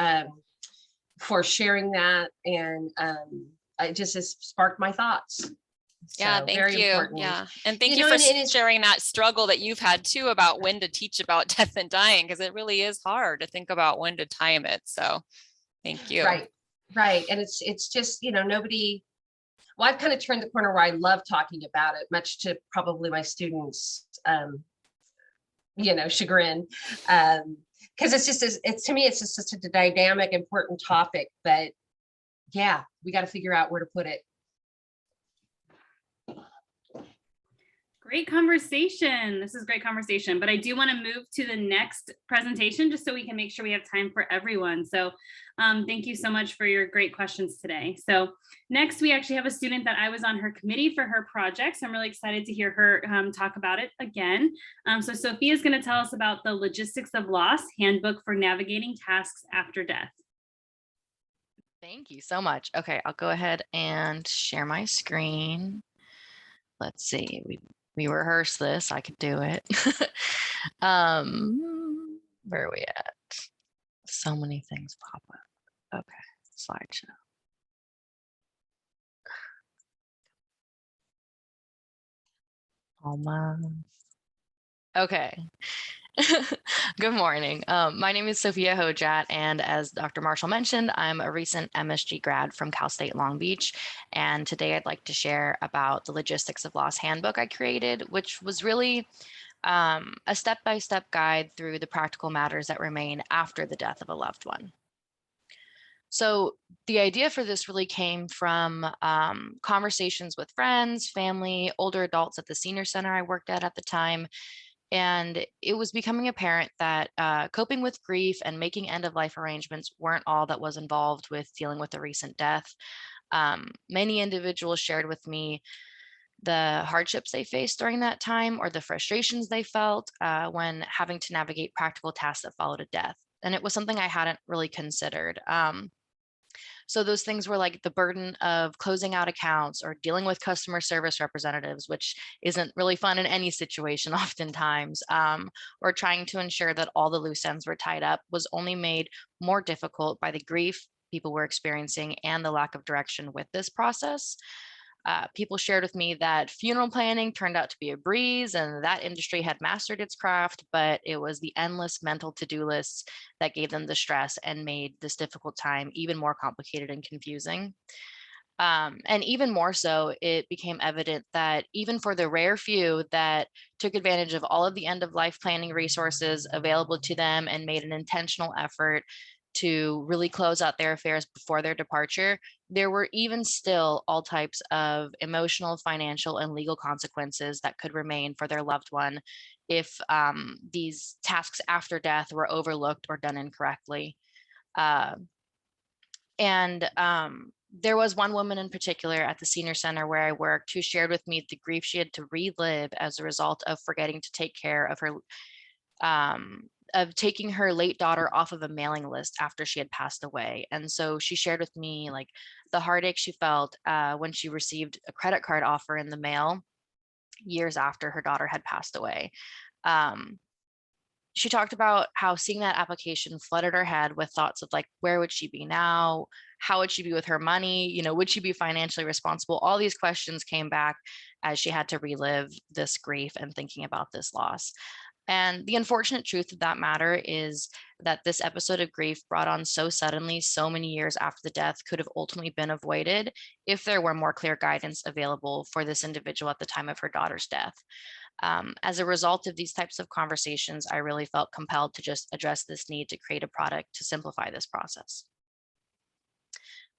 sharing that. And it just has sparked my thoughts. Yeah, So, thank very you. important. Yeah. And thank You you know, for and sharing that struggle that you've had too about when to teach about death and dying, because it really is hard to think about when to time it. So thank you. Right. And it's just, you know, nobody, well, I've kind of turned the corner where I love talking about it, much to probably my students, you know, chagrin. Because it's just, it's to me, it's just such a dynamic, important topic. But yeah, we got to figure out where to put it. Great conversation. This is great conversation, but I do want to move to the next presentation just so we can make sure we have time for everyone. So thank you so much for your great questions today. So next, we actually have a student that I was on her committee for her project. So I'm really excited to hear her talk about it again. So Sophia is going to tell us about the Logistics of Loss Handbook for Navigating Tasks After Death. Thank you so much. Okay, I'll go ahead and share my screen. Let's see, we rehearsed this, I could do it. Where are we at? So many things pop up. Okay, slideshow. Almost. Okay. Good morning. My name is Sophia Hojat, and as Dr. Marshall mentioned, I'm a recent MSG grad from Cal State Long Beach. And today I'd like to share about the Logistics of Loss handbook I created, which was really a step-by-step guide through the practical matters that remain after the death of a loved one. So the idea for this really came from conversations with friends, family, older adults at the senior center I worked at the time. And it was becoming apparent that coping with grief and making end-of-life arrangements weren't all that was involved with dealing with a recent death. Many individuals shared with me the hardships they faced during that time, or the frustrations they felt when having to navigate practical tasks that followed a death. And it was something I hadn't really considered. So those things were like the burden of closing out accounts or dealing with customer service representatives, which isn't really fun in any situation oftentimes, or trying to ensure that all the loose ends were tied up was only made more difficult by the grief people were experiencing and the lack of direction with this process. People shared with me that funeral planning turned out to be a breeze and that industry had mastered its craft, but it was the endless mental to-do lists that gave them the stress and made this difficult time even more complicated and confusing. And even more so, it became evident that even for the rare few that took advantage of all of the end-of-life planning resources available to them and made an intentional effort to really close out their affairs before their departure, there were even still all types of emotional, financial, and legal consequences that could remain for their loved one if these tasks after death were overlooked or done incorrectly. There was one woman in particular at the senior center where I worked who shared with me the grief she had to relive as a result of forgetting to take care of her of taking her late daughter off of a mailing list after she had passed away. And so she shared with me like the heartache she felt when she received a credit card offer in the mail years after her daughter had passed away. She talked about how seeing that application flooded her head with thoughts of like, where would she be now? How would she be with her money? You know, would she be financially responsible? All these questions came back as she had to relive this grief and thinking about this loss. And the unfortunate truth of that matter is that this episode of grief brought on so suddenly, so many years after the death, could have ultimately been avoided if there were more clear guidance available for this individual at the time of her daughter's death. As a result of these types of conversations, I really felt compelled to just address this need to create a product to simplify this process.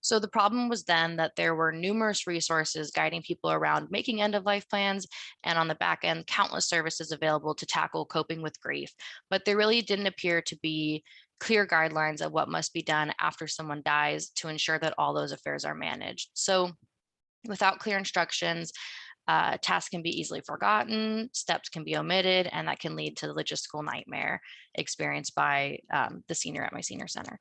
So the problem was then that there were numerous resources guiding people around making end-of-life plans, and on the back end, countless services available to tackle coping with grief. But there really didn't appear to be clear guidelines of what must be done after someone dies to ensure that all those affairs are managed. So without clear instructions, tasks can be easily forgotten, steps can be omitted, and that can lead to the logistical nightmare experienced by the senior at my senior center.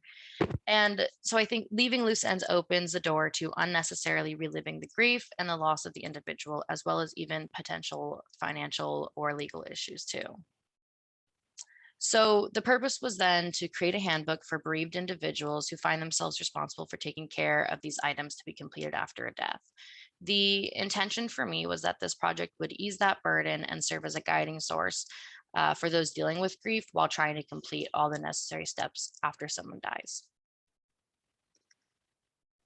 And so I think leaving loose ends opens the door to unnecessarily reliving the grief and the loss of the individual, as well as even potential financial or legal issues too. So the purpose was then to create a handbook for bereaved individuals who find themselves responsible for taking care of these items to be completed after a death. The intention for me was that this project would ease that burden and serve as a guiding source for those dealing with grief while trying to complete all the necessary steps after someone dies.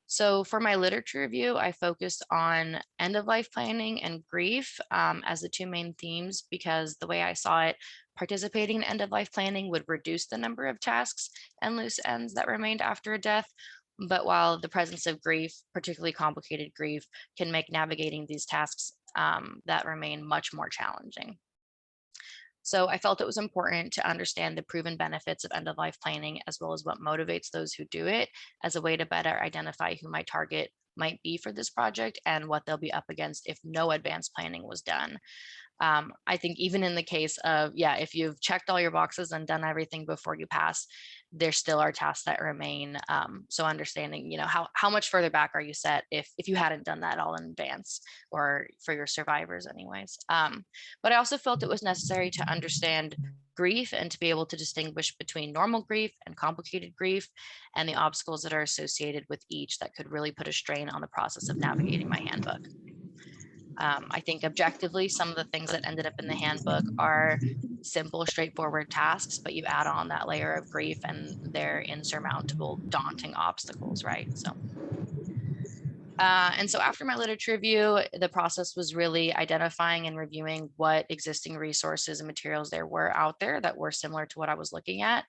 So for my literature review, I focused on end-of-life planning and grief as the two main themes, because the way I saw it, participating in end-of-life planning would reduce the number of tasks and loose ends that remained after a death. But while the presence of grief, particularly complicated grief, can make navigating these tasks that remain much more challenging. So I felt it was important to understand the proven benefits of end-of-life planning, as well as what motivates those who do it, as a way to better identify who my target might be for this project and what they'll be up against if no advanced planning was done. I think even in the case of, yeah, if you've checked all your boxes and done everything before you pass, there still are tasks that remain. So understanding, you know, how much further back are you set if you hadn't done that all in advance, or for your survivors anyways. But I also felt it was necessary to understand grief and to be able to distinguish between normal grief and complicated grief, and the obstacles that are associated with each that could really put a strain on the process of navigating my handbook. I think objectively, some of the things that ended up in the handbook are simple, straightforward tasks, but you add on that layer of grief and they're insurmountable, daunting obstacles, right? And so after my literature review, the process was really identifying and reviewing what existing resources and materials there were out there that were similar to what I was looking at,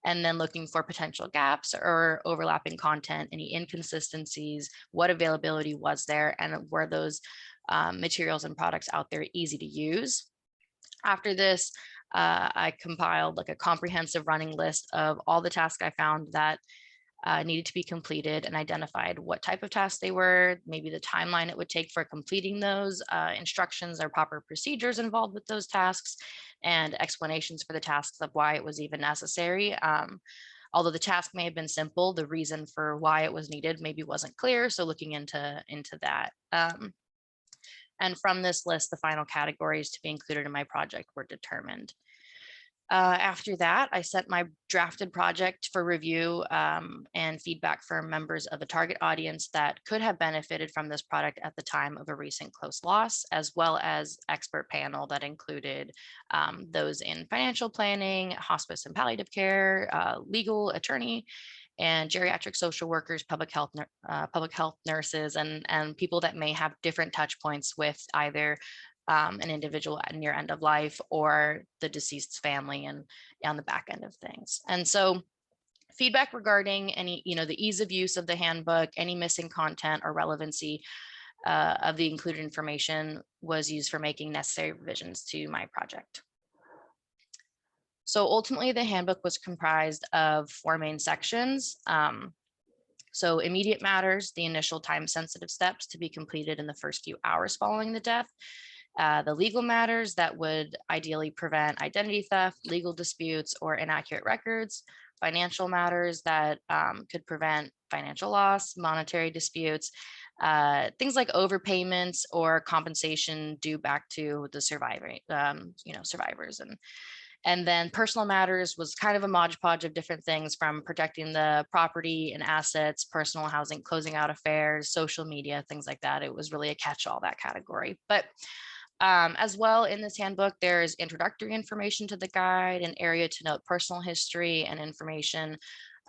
and then looking for potential gaps or overlapping content, any inconsistencies, what availability was there, and were those materials and products out there easy to use. After this, I compiled like a comprehensive running list of all the tasks I found that needed to be completed, and identified what type of tasks they were, maybe the timeline it would take for completing those, instructions or proper procedures involved with those tasks, and explanations for the tasks of why it was even necessary. Although the task may have been simple, the reason for why it was needed maybe wasn't clear, so looking into that. And from this list, the final categories to be included in my project were determined. After that, I sent my drafted project for review and feedback from members of the target audience that could have benefited from this product at the time of a recent close loss, as well as expert panel that included those in financial planning, hospice and palliative care, legal, attorney, and geriatric social workers, public health nurses, and people that may have different touch points with either an individual near end of life or the deceased's family, and on the back end of things. And so feedback regarding any, the ease of use of the handbook, any missing content or relevancy of the included information was used for making necessary revisions to my project. So ultimately, the handbook was comprised of 4 main sections. So immediate matters, the initial time-sensitive steps to be completed in the first few hours following the death. the legal matters that would ideally prevent identity theft, legal disputes, or inaccurate records, financial matters that could prevent financial loss, monetary disputes, things like overpayments or compensation due back to the survivors, and then personal matters was kind of a modge podge of different things, from protecting the property and assets, personal housing, closing out affairs, social media, things like that. It was really a catch-all, that category. But as well, in this handbook, there's introductory information to the guide, an area to note personal history and information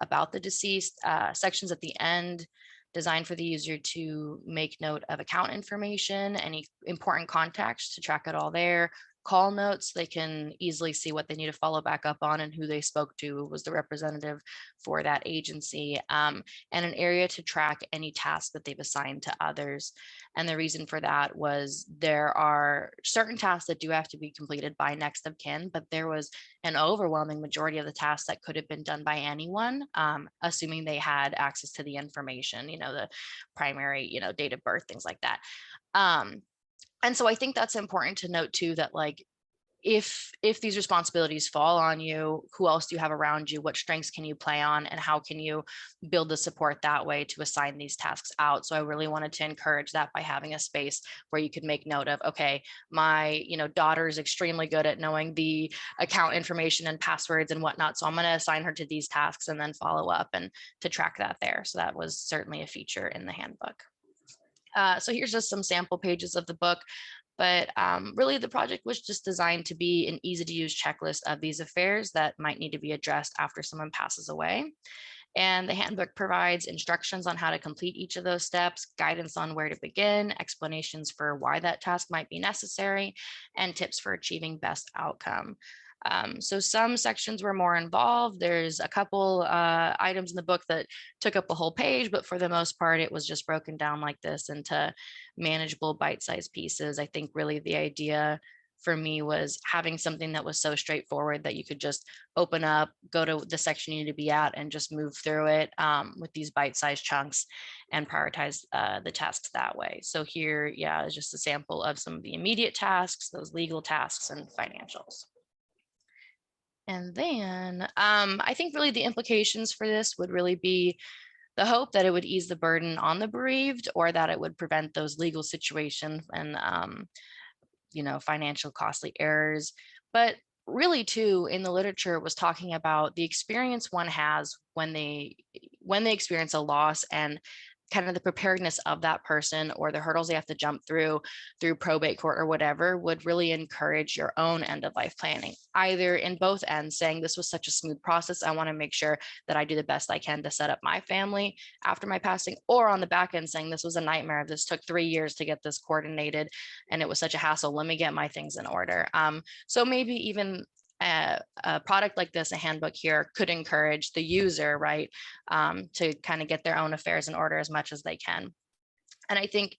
about the deceased, sections at the end designed for the user to make note of account information, any important contacts to track it all there, call notes, they can easily see what they need to follow back up on and who they spoke to was the representative for that agency, and an area to track any tasks that they've assigned to others. And the reason for that was there are certain tasks that do have to be completed by next of kin, but there was an overwhelming majority of the tasks that could have been done by anyone, assuming they had access to the information, the primary, date of birth, things like that. And so I think that's important to note too, that like, if these responsibilities fall on you, who else do you have around you? What strengths can you play on, and how can you build the support that way to assign these tasks out? So I really wanted to encourage that by having a space where you could make note of, okay, my daughter is extremely good at knowing the account information and passwords and whatnot, so I'm going to assign her to these tasks and then follow up and to track that there. So that was certainly a feature in the handbook. So here's just some sample pages of the book, but really the project was just designed to be an easy to use checklist of these affairs that might need to be addressed after someone passes away. And the handbook provides instructions on how to complete each of those steps, guidance on where to begin, explanations for why that task might be necessary, and tips for achieving best outcome. So some sections were more involved. There's a couple items in the book that took up a whole page, but for the most part, it was just broken down like this into manageable bite-sized pieces. I think really the idea for me was having something that was so straightforward that you could just open up, go to the section you need to be at, and just move through it with these bite-sized chunks and prioritize the tasks that way. So here, yeah, is just a sample of some of the immediate tasks, those legal tasks and financials. And then I think really the implications for this would really be the hope that it would ease the burden on the bereaved, or that it would prevent those legal situations and, financial costly errors. But really too, in the literature, it was talking about the experience one has when they experience a loss, and kind of the preparedness of that person, or the hurdles they have to jump through probate court or whatever, would really encourage your own end of life planning, either in both ends, saying this was such a smooth process, I want to make sure that I do the best I can to set up my family after my passing, or on the back end saying this was a nightmare, this took 3 years to get this coordinated and it was such a hassle, let me get my things in order. So maybe even a product like this, a handbook here, could encourage the user, right, to kind of get their own affairs in order as much as they can. And I think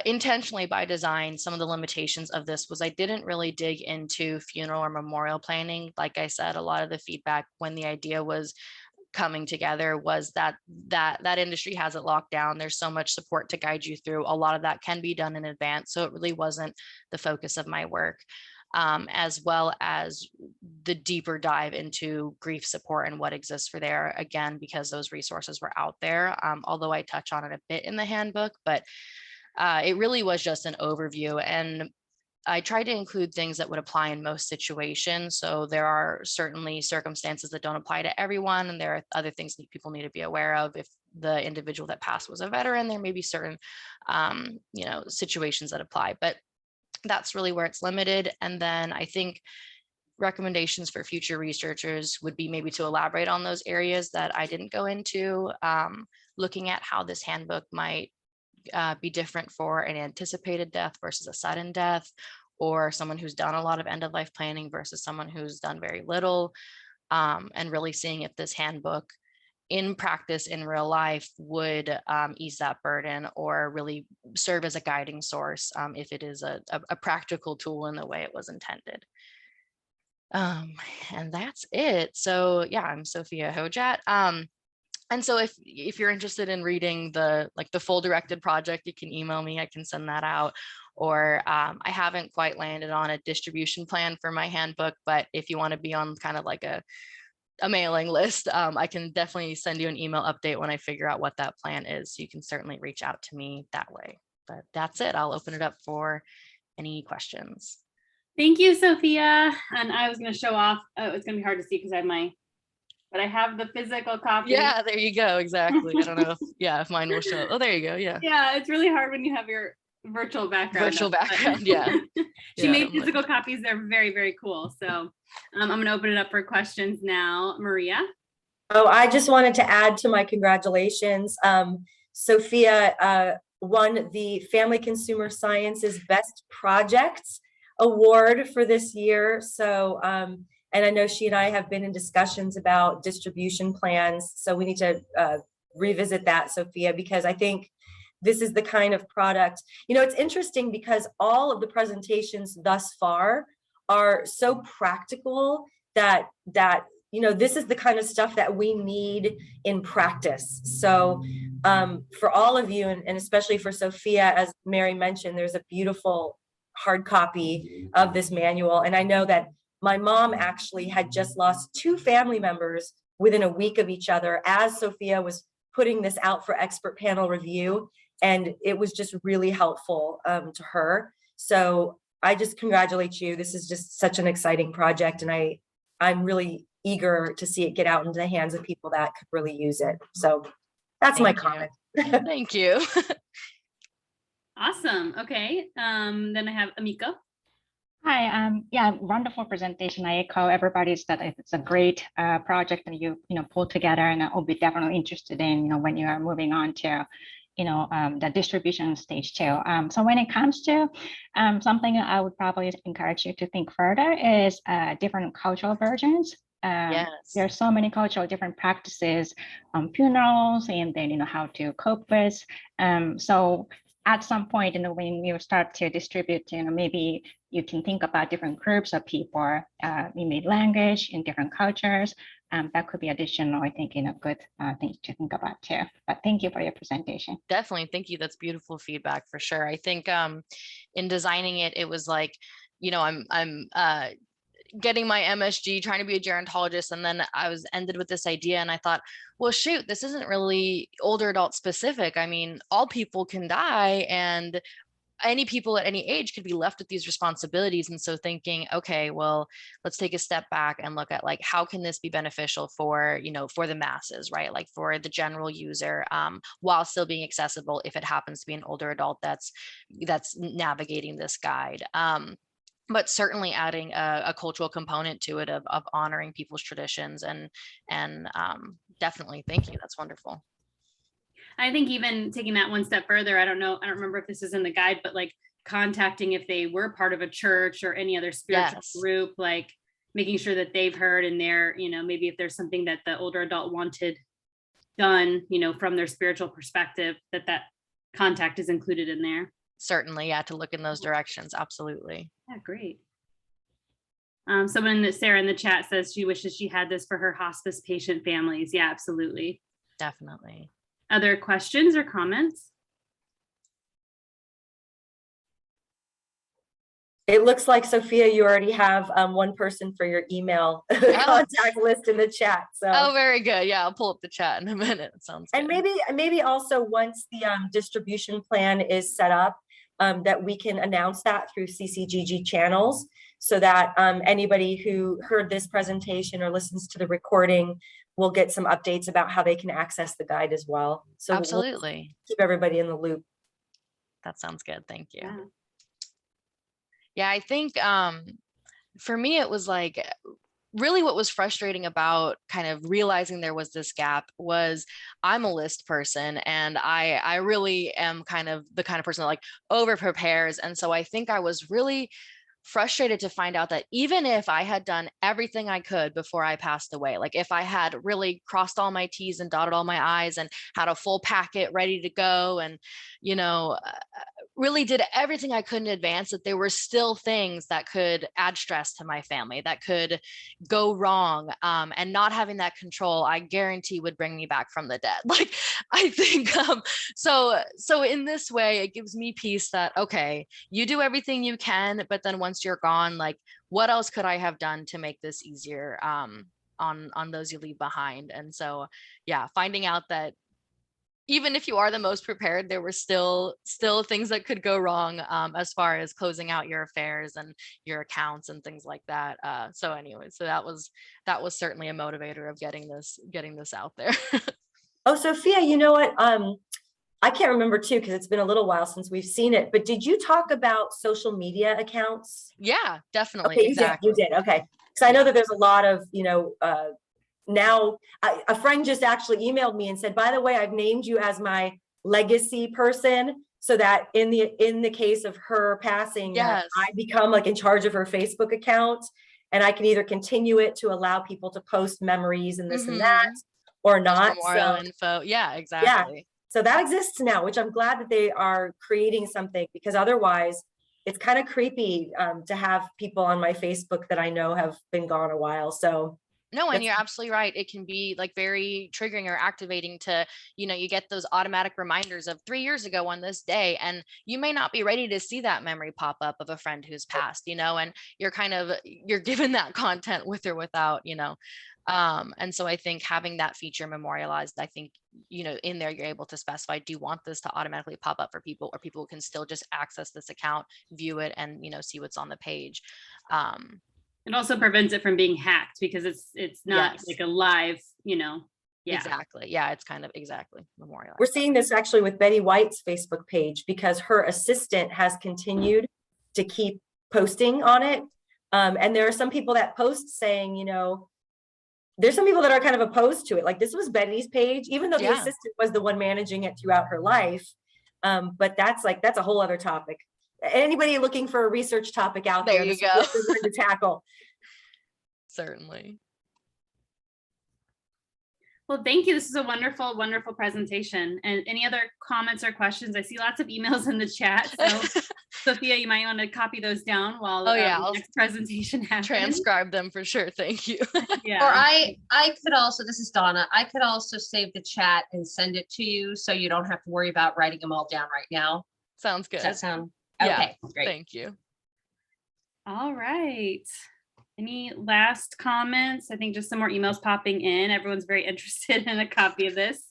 intentionally by design, some of the limitations of this was I didn't really dig into funeral or memorial planning. Like I said, a lot of the feedback when the idea was coming together was that industry has it locked down. There's so much support to guide you through. A lot of that can be done in advance. So it really wasn't the focus of my work. As well as the deeper dive into grief support and what exists for there, again, because those resources were out there, although I touch on it a bit in the handbook, but it really was just an overview. And I tried to include things that would apply in most situations. So there are certainly circumstances that don't apply to everyone, and there are other things that people need to be aware of. If the individual that passed was a veteran, there may be certain situations that apply, but that's really where it's limited. And then I think recommendations for future researchers would be maybe to elaborate on those areas that I didn't go into, looking at how this handbook might be different for an anticipated death versus a sudden death, or someone who's done a lot of end of life planning versus someone who's done very little, and really seeing if this handbook in practice in real life would ease that burden, or really serve as a guiding source if it is a practical tool in the way it was intended. And that's it. So yeah, I'm Sophia Hojat. And so if you're interested in reading the full directed project, you can email me, I can send that out. or I haven't quite landed on a distribution plan for my handbook, but if you want to be on kind of like a mailing list, I can definitely send you an email update when I figure out what that plan is. So you can certainly reach out to me that way. But that's it. I'll open it up for any questions. Thank you, Sophia. And I was going to show off. Oh, it's going to be hard to see because I have but I have the physical copy. Yeah, there you go. Exactly. I don't know if mine will show. Oh, there you go. Yeah. Yeah, it's really hard when you have your virtual background. Virtual background, yeah. She Yeah, made I'm like- physical copies. They're very, very cool. So I'm going to open it up for questions now. Maria. Oh, I just wanted to add to my congratulations. Sophia won the Family Consumer Sciences Best Projects Award for this year. So, and I know she and I have been in discussions about distribution plans. So we need to revisit that, Sophia, because I think this is the kind of product, it's interesting because all of the presentations thus far are so practical that this is the kind of stuff that we need in practice. So for all of you, and especially for Sophia, as Mary mentioned, there's a beautiful hard copy of this manual. And I know that my mom actually had just lost 2 family members within a week of each other as Sophia was putting this out for expert panel review. And it was just really helpful to her. So I just congratulate you. This is just such an exciting project. And I'm really eager to see it get out into the hands of people that could really use it. So that's my comment. Thank you. Awesome. Okay. Then I have Amiko. Hi, yeah, wonderful presentation. I echo everybody's that it's a great project that you pulled together, and I will be definitely interested in when you are moving on to the distribution stage too. So when it comes to something I would probably encourage you to think further is different cultural versions. Yes. There are so many cultural different practices on funerals, and then how to cope with. So at some point, when you start to distribute, maybe you can think about different groups of people, maybe language in different cultures. That could be additional, I think, good things to think about too. But thank you for your presentation. Definitely. Thank you. That's beautiful feedback for sure. I think in designing it, it was like, I'm getting my MSG, trying to be a gerontologist. And then I was ended with this idea and I thought, well, shoot, this isn't really older adult specific. I mean, all people can die and any people at any age could be left with these responsibilities. And so thinking, okay, well, let's take a step back and look at like, how can this be beneficial for, for the masses, right? Like for the general user, while still being accessible if it happens to be an older adult that's navigating this guide. But certainly adding a cultural component to it of honoring people's traditions and definitely, thank you. That's wonderful. I think even taking that one step further, I don't remember if this is in the guide, but like contacting if they were part of a church or any other spiritual group, like making sure that they've heard and they're, maybe if there's something that the older adult wanted done, from their spiritual perspective, that contact is included in there. Certainly, yeah, to look in those directions. Absolutely. Yeah, great. Someone, Sarah in the chat says she wishes she had this for her hospice patient families. Yeah, absolutely. Definitely. Other questions or comments? It looks like, Sophia, you already have one person for your email contact list in the chat. So. Oh, very good. Yeah, I'll pull up the chat in a minute. It sounds good. And maybe also once the distribution plan is set up, that we can announce that through CCGG channels so that anybody who heard this presentation or listens to the recording will get some updates about how they can access the guide as well. So absolutely. We'll keep everybody in the loop. That sounds good. Thank you. Yeah, I think for me, it was like really what was frustrating about kind of realizing there was this gap was I'm a list person and I really am kind of the kind of person that like over prepares. And so I think I was really frustrated to find out that even if I had done everything I could before I passed away, like if I had really crossed all my T's and dotted all my I's and had a full packet ready to go and, really did everything I could in advance, that there were still things that could add stress to my family, that could go wrong. And not having that control, I guarantee would bring me back from the dead. Like, I think, so in this way, it gives me peace that, okay, you do everything you can, but then once you're gone, like, what else could I have done to make this easier on those you leave behind? And so, yeah, finding out that even if you are the most prepared, there were still things that could go wrong as far as closing out your affairs and your accounts and things like that. So anyway, so that was certainly a motivator of getting this out there. Oh, Sophia, you know what? I can't remember too, because it's been a little while since we've seen it, but did you talk about social media accounts? Yeah, definitely. Okay, Exactly. you did. Okay. Because I know that there's a lot of, now a friend just actually emailed me and said, by the way, I've named you as my legacy person, so that in the case of her passing, that Yes. I become like in charge of her Facebook account, and I can either continue it to allow people to post memories and this and that, or not. Memorial info. Yeah, exactly. Yeah. So that exists now, which I'm glad that they are creating something, because otherwise it's kind of creepy to have people on my Facebook that I know have been gone a while. So no, and you're absolutely right. It can be like very triggering or activating to, you get those automatic reminders of 3 years ago on this day, and you may not be ready to see that memory pop up of a friend who's passed, and you're given that content with or without, and so I think having that feature memorialized, I think, in there, you're able to specify, do you want this to automatically pop up for people, or people can still just access this account, view it, and, see what's on the page. It also prevents it from being hacked, because it's not like a live, yeah. Exactly. Yeah, it's kind of exactly memorialized. We're seeing this actually with Betty White's Facebook page, because her assistant has continued to keep posting on it. And there are some people that post saying, there's some people that are kind of opposed to it. Like, this was Betty's page, even though the assistant was the one managing it throughout her life. But that's a whole other topic. Anybody looking for a research topic out there, you this go. is a good to tackle. Certainly. Well, thank you. This is a wonderful, wonderful presentation. And any other comments or questions? I see lots of emails in the chat. So Sophia, you might want to copy those down while the next presentation happens. Transcribe them for sure. Thank you. Yeah. Or I could also, this is Donna, I could also save the chat and send it to you, so you don't have to worry about writing them all down right now. Sounds good. Does that sound Yeah, okay? Great. Thank you. All right. Any last comments? I think just some more emails popping in. Everyone's very interested in a copy of this.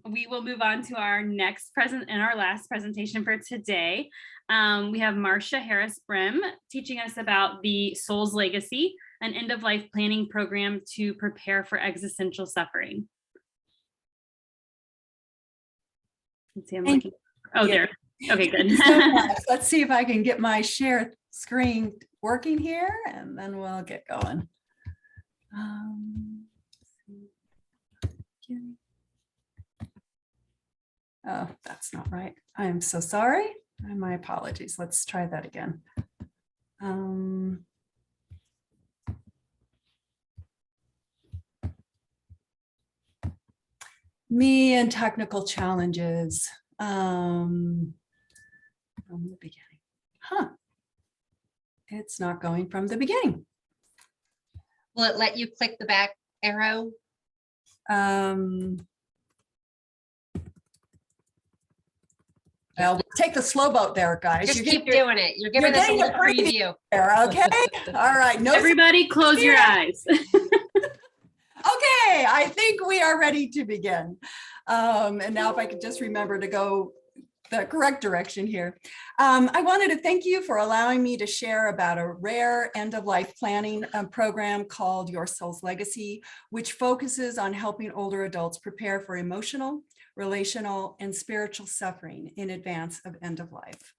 We will move on to our next our last presentation for today. We have Marcia Harris-Brim teaching us about the Soul's Legacy, an end-of-life planning program to prepare for existential suffering. Let's see, I'm looking. Oh, there. Okay, good. Let's see if I can get my share screen working here, and then we'll get going. Oh, that's not right. I am so sorry. My apologies. Let's try that again. Me and technical challenges from the beginning. Huh. It's not going from the beginning. Will it let you click the back arrow? Well, we'll take the slow boat there, guys. Just keep doing it. You're giving us a little preview. There, okay. All right. No, everybody close your eyes. Okay, I think we are ready to begin. And now if I could just remember to go the correct direction here. I wanted to thank you for allowing me to share about a rare end-of-life planning program called Your Soul's Legacy, which focuses on helping older adults prepare for emotional, relational, and spiritual suffering in advance of end of life.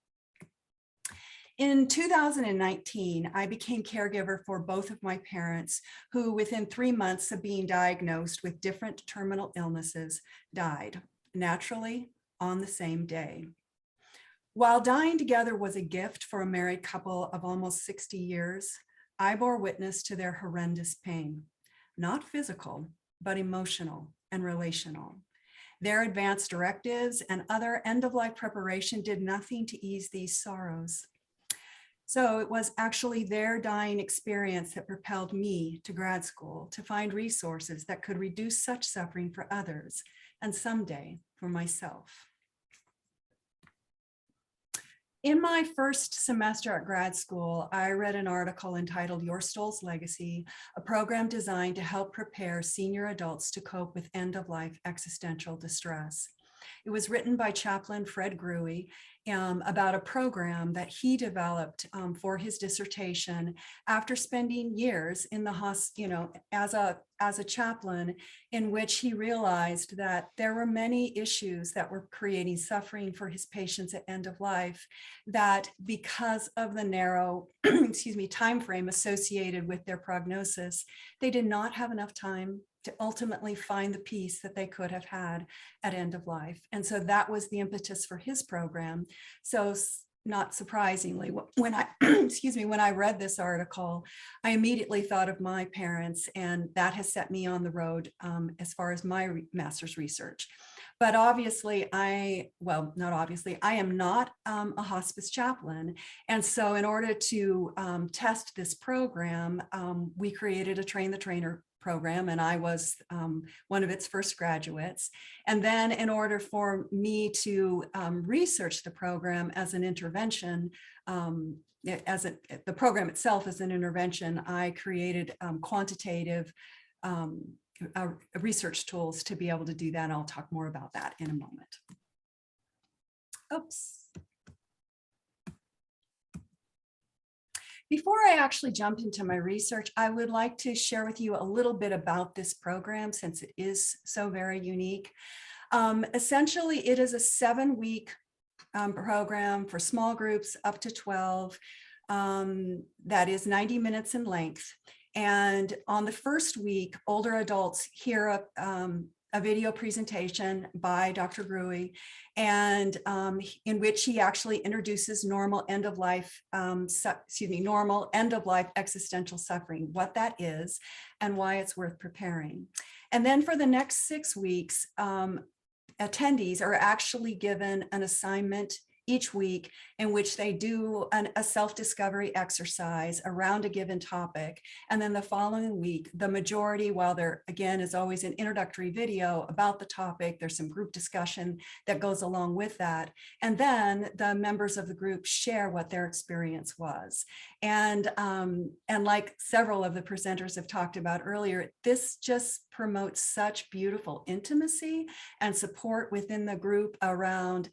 In 2019, I became caregiver for both of my parents, who within 3 months of being diagnosed with different terminal illnesses, died naturally on the same day. While dying together was a gift for a married couple of almost 60 years, I bore witness to their horrendous pain, not physical, but emotional and relational. Their advanced directives and other end-of-life preparation did nothing to ease these sorrows. So it was actually their dying experience that propelled me to grad school to find resources that could reduce such suffering for others and someday for myself. In my first semester at grad school, I read an article entitled Your Soul's Legacy, a program designed to help prepare senior adults to cope with end-of-life existential distress. It was written by Chaplain Fred Gruey about a program that he developed for his dissertation after spending years in the hospital, as a chaplain, in which he realized that there were many issues that were creating suffering for his patients at end of life, that because of the narrow time frame associated with their prognosis, they did not have enough time to ultimately find the peace that they could have had at end of life. And so that was the impetus for his program. So not surprisingly, when I, when I read this article, I immediately thought of my parents, and that has set me on the road as far as my master's research. But obviously, I am not a hospice chaplain. And so in order to test this program, we created a Train the Trainer program, and I was one of its first graduates. And then in order for me to research the program as an intervention, the program itself as an intervention, I created quantitative research tools to be able to do that. And I'll talk more about that in a moment. Oops. Before I actually jump into my research, I would like to share with you a little bit about this program, since it is so very unique. Essentially, it is a 7-week program for small groups up to 12 that is 90 minutes in length. And on the first week, older adults hear a video presentation by Dr. Gruey, and in which he actually introduces normal end-of-life existential suffering, what that is, and why it's worth preparing. And then for the next 6 weeks, attendees are actually given an assignment each week in which they do a self-discovery exercise around a given topic. And then the following week, the majority, while there again is always an introductory video about the topic, there's some group discussion that goes along with that. And then the members of the group share what their experience was. And like several of the presenters have talked about earlier, this just promotes such beautiful intimacy and support within the group around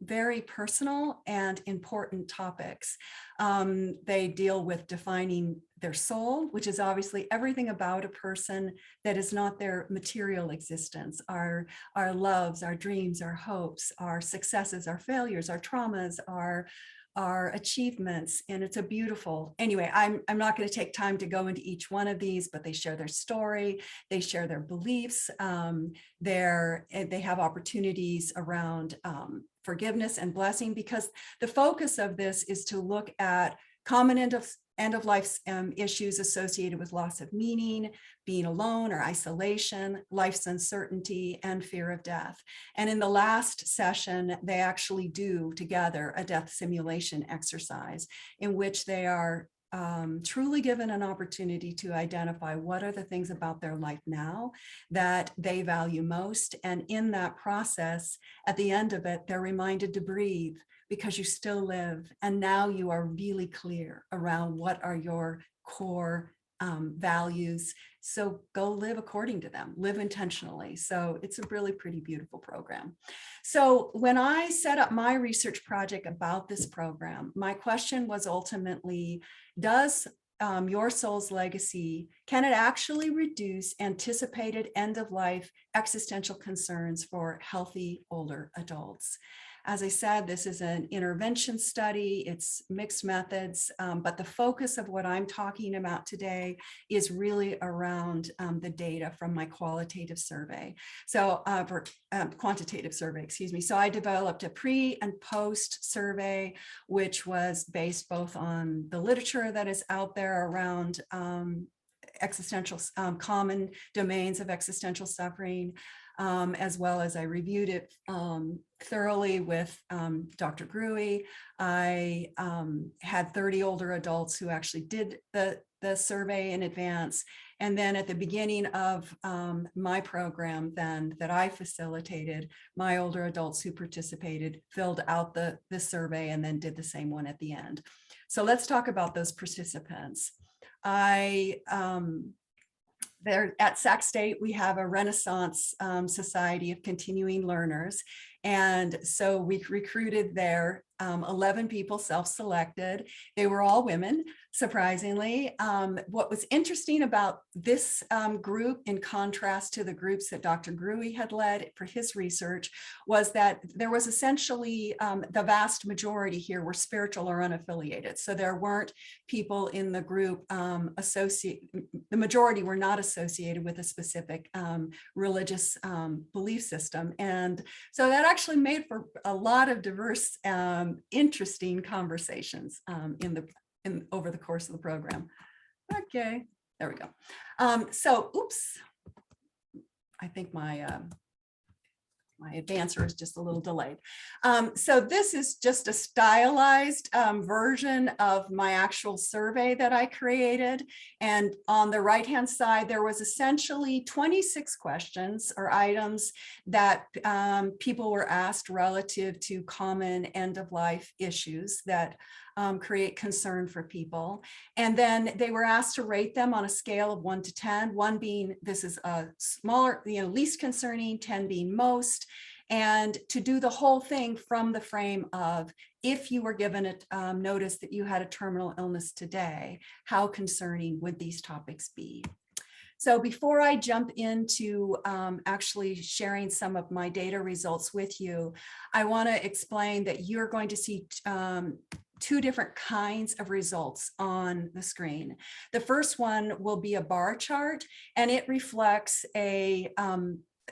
very personal and important topics. They deal with defining their soul, which is obviously everything about a person that is not their material existence, our loves, our dreams, our hopes, our successes, our failures, our traumas, our achievements. And it's a beautiful, anyway, I'm not going to take time to go into each one of these, but they share their story, they share their beliefs, they have opportunities around forgiveness and blessing, because the focus of this is to look at common end-of-life issues associated with loss of meaning, being alone or isolation, life's uncertainty, and fear of death. And in the last session, they actually do together a death simulation exercise in which they are truly given an opportunity to identify what are the things about their life now that they value most. And in that process, at the end of it, they're reminded to breathe, because you still live. And now you are really clear around what are your core values. So go live according to them, live intentionally. So it's a really pretty beautiful program. So when I set up my research project about this program, my question was ultimately, does Your Soul's Legacy, can it actually reduce anticipated end-of-life existential concerns for healthy older adults? As I said, this is an intervention study, it's mixed methods, but the focus of what I'm talking about today is really around the data from my qualitative survey. So quantitative survey, excuse me. So I developed a pre and post survey, which was based both on the literature that is out there around existential, common domains of existential suffering, as well as I reviewed it thoroughly with Dr. Gruey. I had 30 older adults who actually did the survey in advance. And then at the beginning of my program then that I facilitated, my older adults who participated filled out the survey and then did the same one at the end. So let's talk about those participants. There at Sac State, we have a Renaissance Society of Continuing Learners. And so we recruited there 11 people self-selected. They were all women, surprisingly. What was interesting about this group, in contrast to the groups that Dr. Gruey had led for his research, was that there was essentially the vast majority here were spiritual or unaffiliated. So there weren't people in the group the majority were not associated with a specific religious belief system. And so that actually made for a lot of diverse, interesting conversations over the course of the program. Okay, there we go. So, oops, I think my advancer is just a little delayed. So this is just a stylized version of my actual survey that I created. And on the right-hand side, there was essentially 26 questions or items that people were asked relative to common end-of-life issues that create concern for people. And then they were asked to rate them on a scale of 1 to 10, 1 being this is a smaller, least concerning, 10 being most, and to do the whole thing from the frame of, if you were given a notice that you had a terminal illness today, how concerning would these topics be? So before I jump into actually sharing some of my data results with you, I want to explain that you're going to see two different kinds of results on the screen. The first one will be a bar chart, and it reflects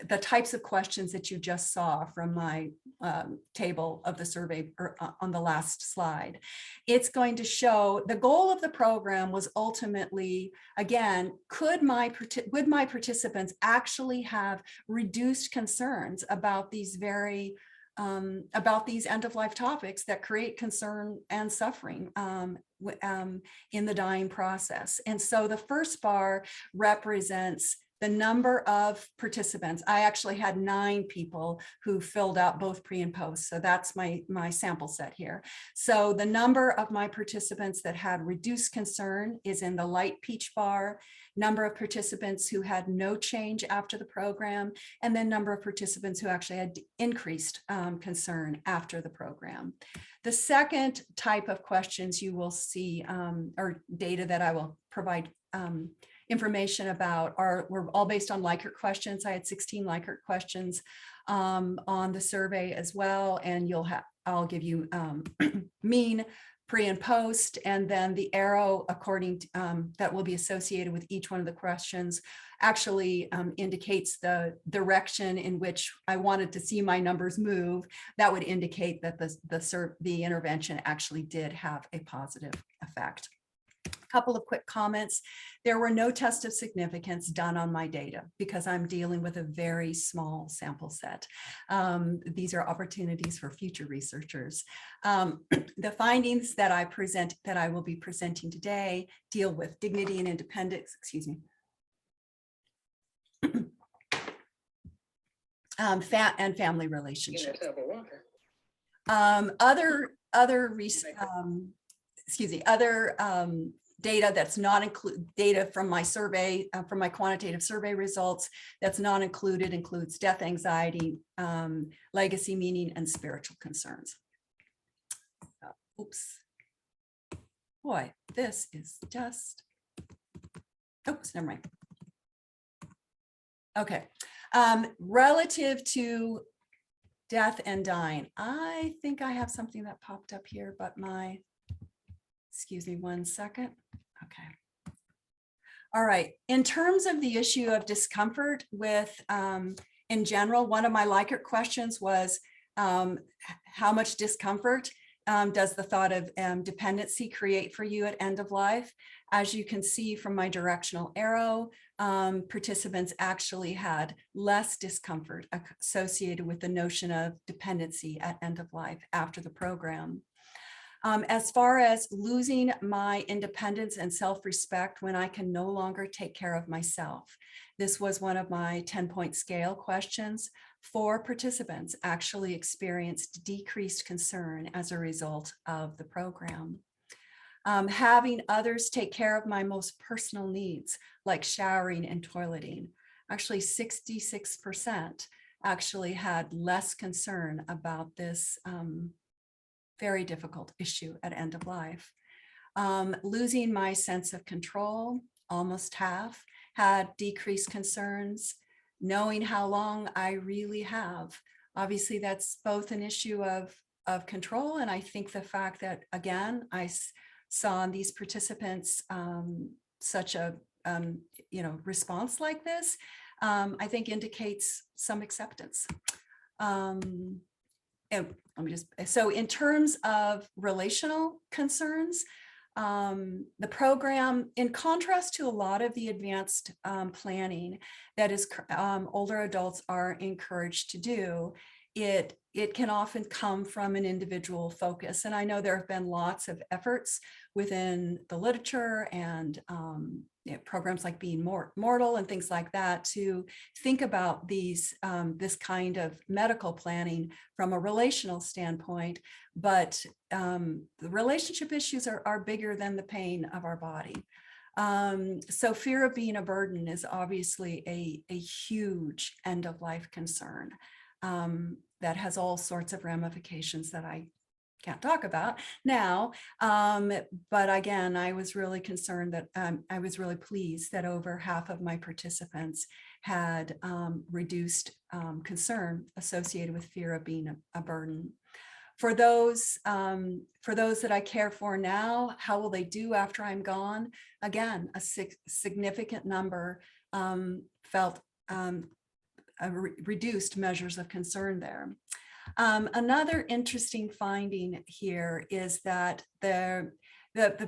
the types of questions that you just saw from my table of the survey on the last slide. It's going to show the goal of the program was ultimately, again, would my participants actually have reduced concerns about these about these end-of-life topics that create concern and suffering in the dying process. And so the first bar represents the number of participants. I actually had 9 people who filled out both pre and post. So that's my sample set here. So the number of my participants that had reduced concern is in the light peach bar, number of participants who had no change after the program, and then number of participants who actually had increased concern after the program. The second type of questions you will see, or data that I will provide information about were all based on Likert questions. I had 16 Likert questions on the survey as well, and I'll give you mean, pre and post, and then the arrow according to, that will be associated with each one of the questions actually indicates the direction in which I wanted to see my numbers move. That would indicate that the intervention actually did have a positive effect. Couple of quick comments. There were no tests of significance done on my data because I'm dealing with a very small sample set. These are opportunities for future researchers. The findings that I will be presenting today deal with dignity and independence, excuse me, and family relationships. Other data that's not include data from my survey, from my quantitative survey results that's not included includes death anxiety, legacy meaning, and spiritual concerns. Oops. Boy, this is just, oops, never mind. Okay, relative to death and dying, I think I have something that popped up here, but excuse me 1 second. Okay. All right. In terms of the issue of discomfort with, in general, one of my Likert questions was, how much discomfort does the thought of dependency create for you at end of life? As you can see from my directional arrow, participants actually had less discomfort associated with the notion of dependency at end of life after the program. As far as losing my independence and self-respect when I can no longer take care of myself, this was one of my 10-point scale questions. 4 participants actually experienced decreased concern as a result of the program. Having others take care of my most personal needs, like showering and toileting. Actually, 66% actually had less concern about this very difficult issue at end of life. Losing my sense of control, almost half had decreased concerns. Knowing how long I really have. Obviously, that's both an issue of control, and I think the fact that, again, I saw in these participants such a response like this, I think indicates some acceptance. And let me just, so in terms of relational concerns, the program, in contrast to a lot of the advanced planning that is older adults are encouraged to do, it can often come from an individual focus. And I know there have been lots of efforts within the literature and programs like Being Mortal and things like that to think about these this kind of medical planning from a relational standpoint. But the relationship issues are bigger than the pain of our body. So fear of being a burden is obviously a huge end of life concern that has all sorts of ramifications that I can't talk about now. But again, I was really concerned that I was really pleased that over half of my participants had reduced concern associated with fear of being a burden. For those that I care for now, how will they do after I'm gone? Again, a significant number felt reduced measures of concern there. Another interesting finding here is that the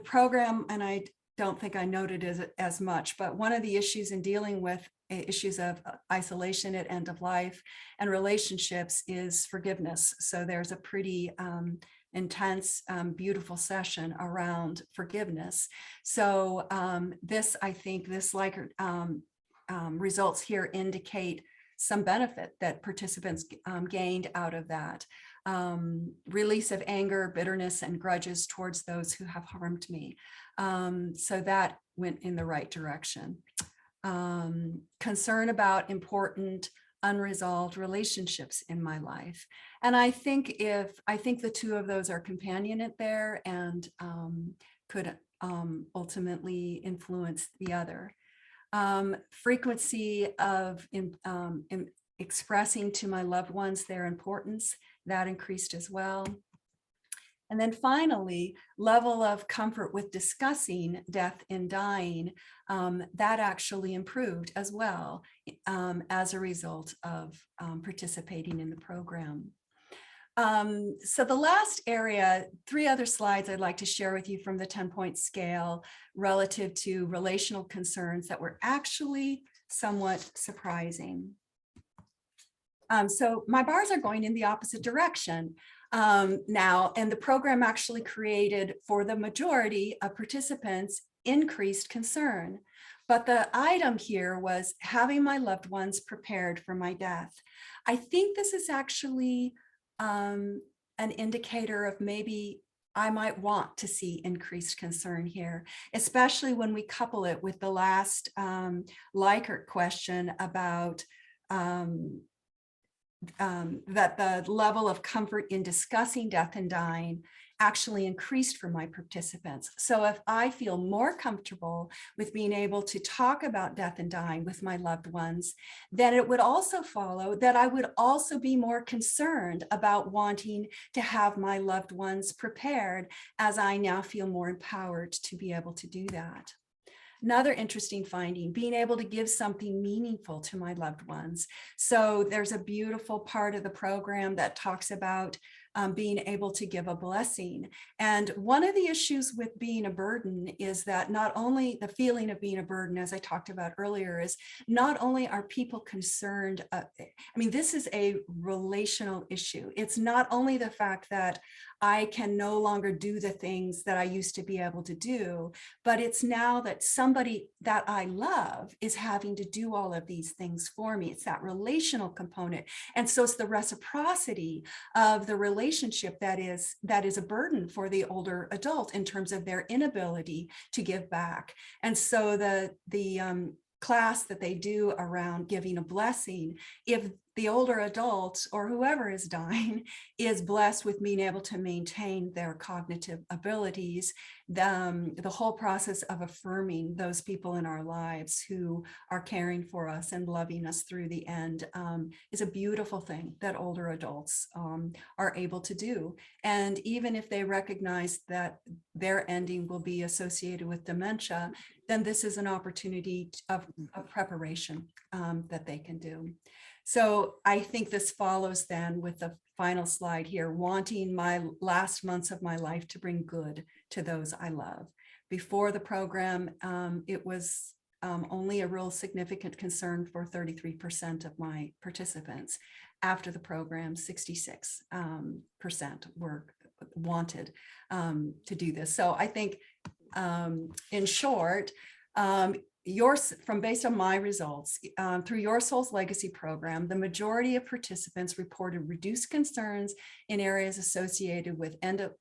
program, and I don't think I noted it as much, but one of the issues in dealing with issues of isolation at end of life and relationships is forgiveness. So there's a pretty intense, beautiful session around forgiveness. So I think this results here indicate some benefit that participants gained out of that. Release of anger, bitterness, and grudges towards those who have harmed me. So that went in the right direction. Concern about important unresolved relationships in my life. And I think the two of those are companionate there and could ultimately influence the other. Frequency of expressing to my loved ones their importance, that increased as well. And then finally, level of comfort with discussing death and dying, that actually improved as well as a result of participating in the program. So the last area, 3 other slides I'd like to share with you from the 10-point scale relative to relational concerns that were actually somewhat surprising. So my bars are going in the opposite direction now, and the program actually created for the majority of participants increased concern. But the item here was having my loved ones prepared for my death. I think this is actually an indicator of maybe I might want to see increased concern here, especially when we couple it with the last Likert question about that the level of comfort in discussing death and dying actually increased for my participants. So if I feel more comfortable with being able to talk about death and dying with my loved ones, then it would also follow that I would also be more concerned about wanting to have my loved ones prepared, as I now feel more empowered to be able to do that. Another interesting finding, being able to give something meaningful to my loved ones. So there's a beautiful part of the program that talks about being able to give a blessing. And one of the issues with being a burden is that not only the feeling of being a burden, as I talked about earlier, is not only are people concerned, I mean, this is a relational issue. It's not only the fact that I can no longer do the things that I used to be able to do, but it's now that somebody that I love is having to do all of these things for me. It's that relational component. And so it's the reciprocity of the relationship that is a burden for the older adult in terms of their inability to give back. And so the class that they do around giving a blessing, if the older adult or whoever is dying is blessed with being able to maintain their cognitive abilities, the whole process of affirming those people in our lives who are caring for us and loving us through the end is a beautiful thing that older adults are able to do. And even if they recognize that their ending will be associated with dementia, then this is an opportunity of preparation that they can do. So I think this follows then with the final slide here, wanting my last months of my life to bring good to those I love. Before the program, it was only a real significant concern for 33% of my participants. After the program, 66% were wanted to do this. So I think in short, based on my results, through Your Soul's Legacy program, the majority of participants reported reduced concerns in areas associated with end of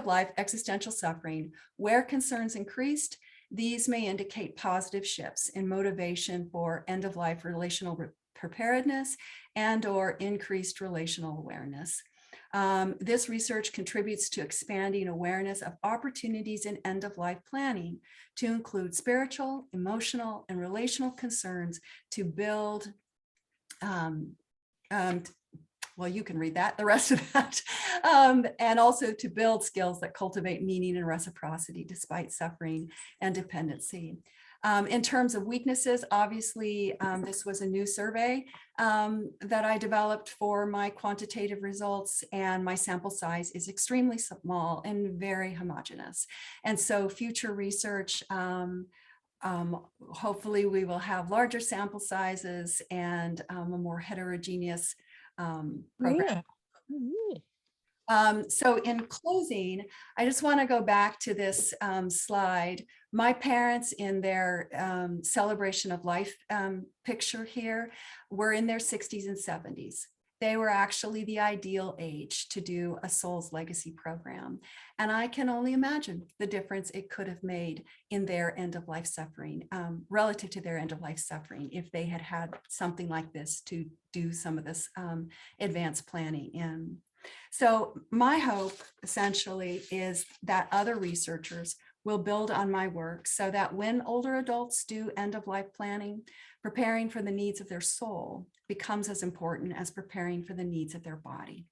life existential suffering. Where concerns increased, these may indicate positive shifts in motivation for end of life relational preparedness and/or increased relational awareness. This research contributes to expanding awareness of opportunities in end-of-life planning to include spiritual, emotional, and relational concerns to build, well, you can read that, the rest of that, and also to build skills that cultivate meaning and reciprocity despite suffering and dependency. In terms of weaknesses, obviously, this was a new survey that I developed for my quantitative results, and my sample size is extremely small and very homogeneous. And so future research, hopefully we will have larger sample sizes and a more heterogeneous program. So in closing, I just want to go back to this slide. My parents in their celebration of life picture here were in their 60s and 70s. They were actually the ideal age to do a Soul's Legacy program. And I can only imagine the difference it could have made in their end of life suffering, relative to their end of life suffering, if they had had something like this to do some of this advanced planning in. So my hope essentially is that other researchers will build on my work so that when older adults do end-of-life planning, preparing for the needs of their soul becomes as important as preparing for the needs of their body.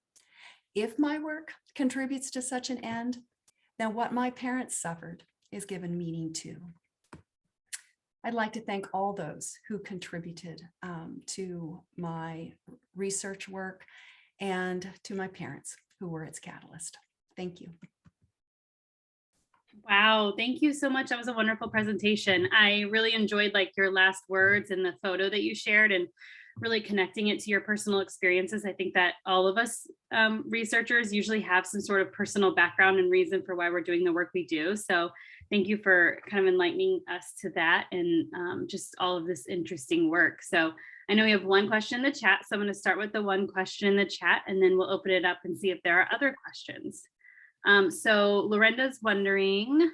If my work contributes to such an end, then what my parents suffered is given meaning to. I'd like to thank all those who contributed to my research work and to my parents who were its catalyst. Thank you. Wow, thank you so much. That was a wonderful presentation. I really enjoyed your last words and the photo that you shared and really connecting it to your personal experiences. I think that all of us researchers usually have some sort of personal background and reason for why we're doing the work we do. So thank you for kind of enlightening us to that and just all of this interesting work. So I know we have one question in the chat, so I'm going to start with the one question in the chat and then we'll open it up and see if there are other questions. So Lorenda's wondering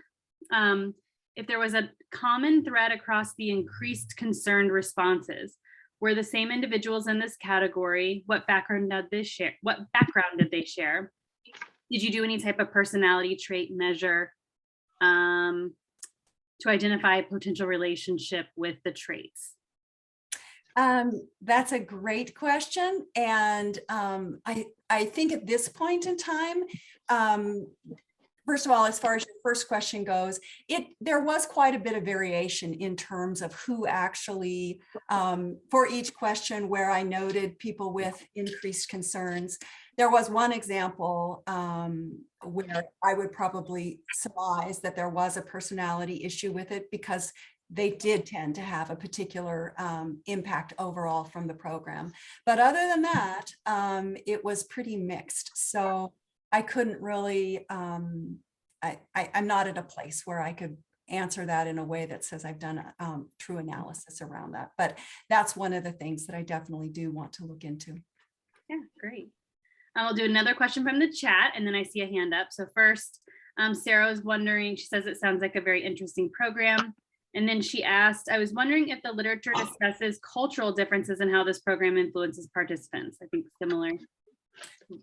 if there was a common thread across the increased concerned responses. Were the same individuals in this category? What background did they share? Did you do any type of personality trait measure to identify a potential relationship with the traits? That's a great question. And I think at this point in time, First of all, as far as your first question goes, there was quite a bit of variation in terms of who actually, for each question where I noted people with increased concerns. There was one example where I would probably surmise that there was a personality issue with it because they did tend to have a particular impact overall from the program. But other than that, it was pretty mixed. So I couldn't really, I'm not at a place where I could answer that in a way that says I've done a true analysis around that. But that's one of the things that I definitely do want to look into. Yeah, great. I'll do another question from the chat and then I see a hand up. So first, Sarah was wondering, she says it sounds like a very interesting program. And then she asked, I was wondering if the literature discusses cultural differences in how this program influences participants. I think similar.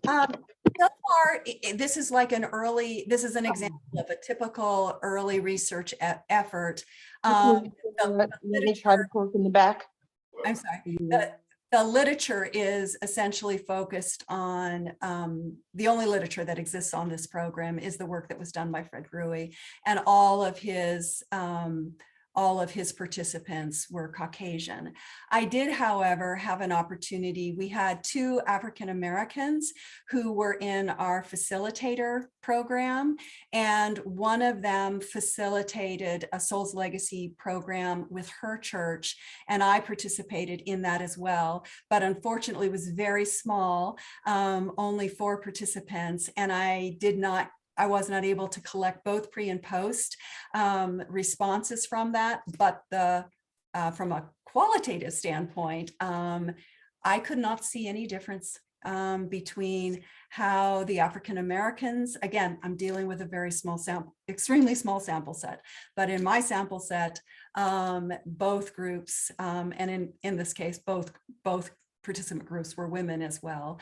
So far, this is like this is an example of a typical early research effort. Let me try to close in the back. I'm sorry. The literature is essentially focused on, the only literature that exists on this program is the work that was done by Fred Gruy, and all of his participants were Caucasian. I did, however, have an opportunity. We had 2 African Americans who were in our facilitator program, and one of them facilitated a Souls Legacy program with her church, and I participated in that as well. But unfortunately, it was very small, only 4 participants, and I was not able to collect both pre and post responses from that, but from a qualitative standpoint, I could not see any difference between how the African Americans, again, I'm dealing with a very small sample, extremely small sample set, but in my sample set, both groups, and in this case, both participant groups were women as well,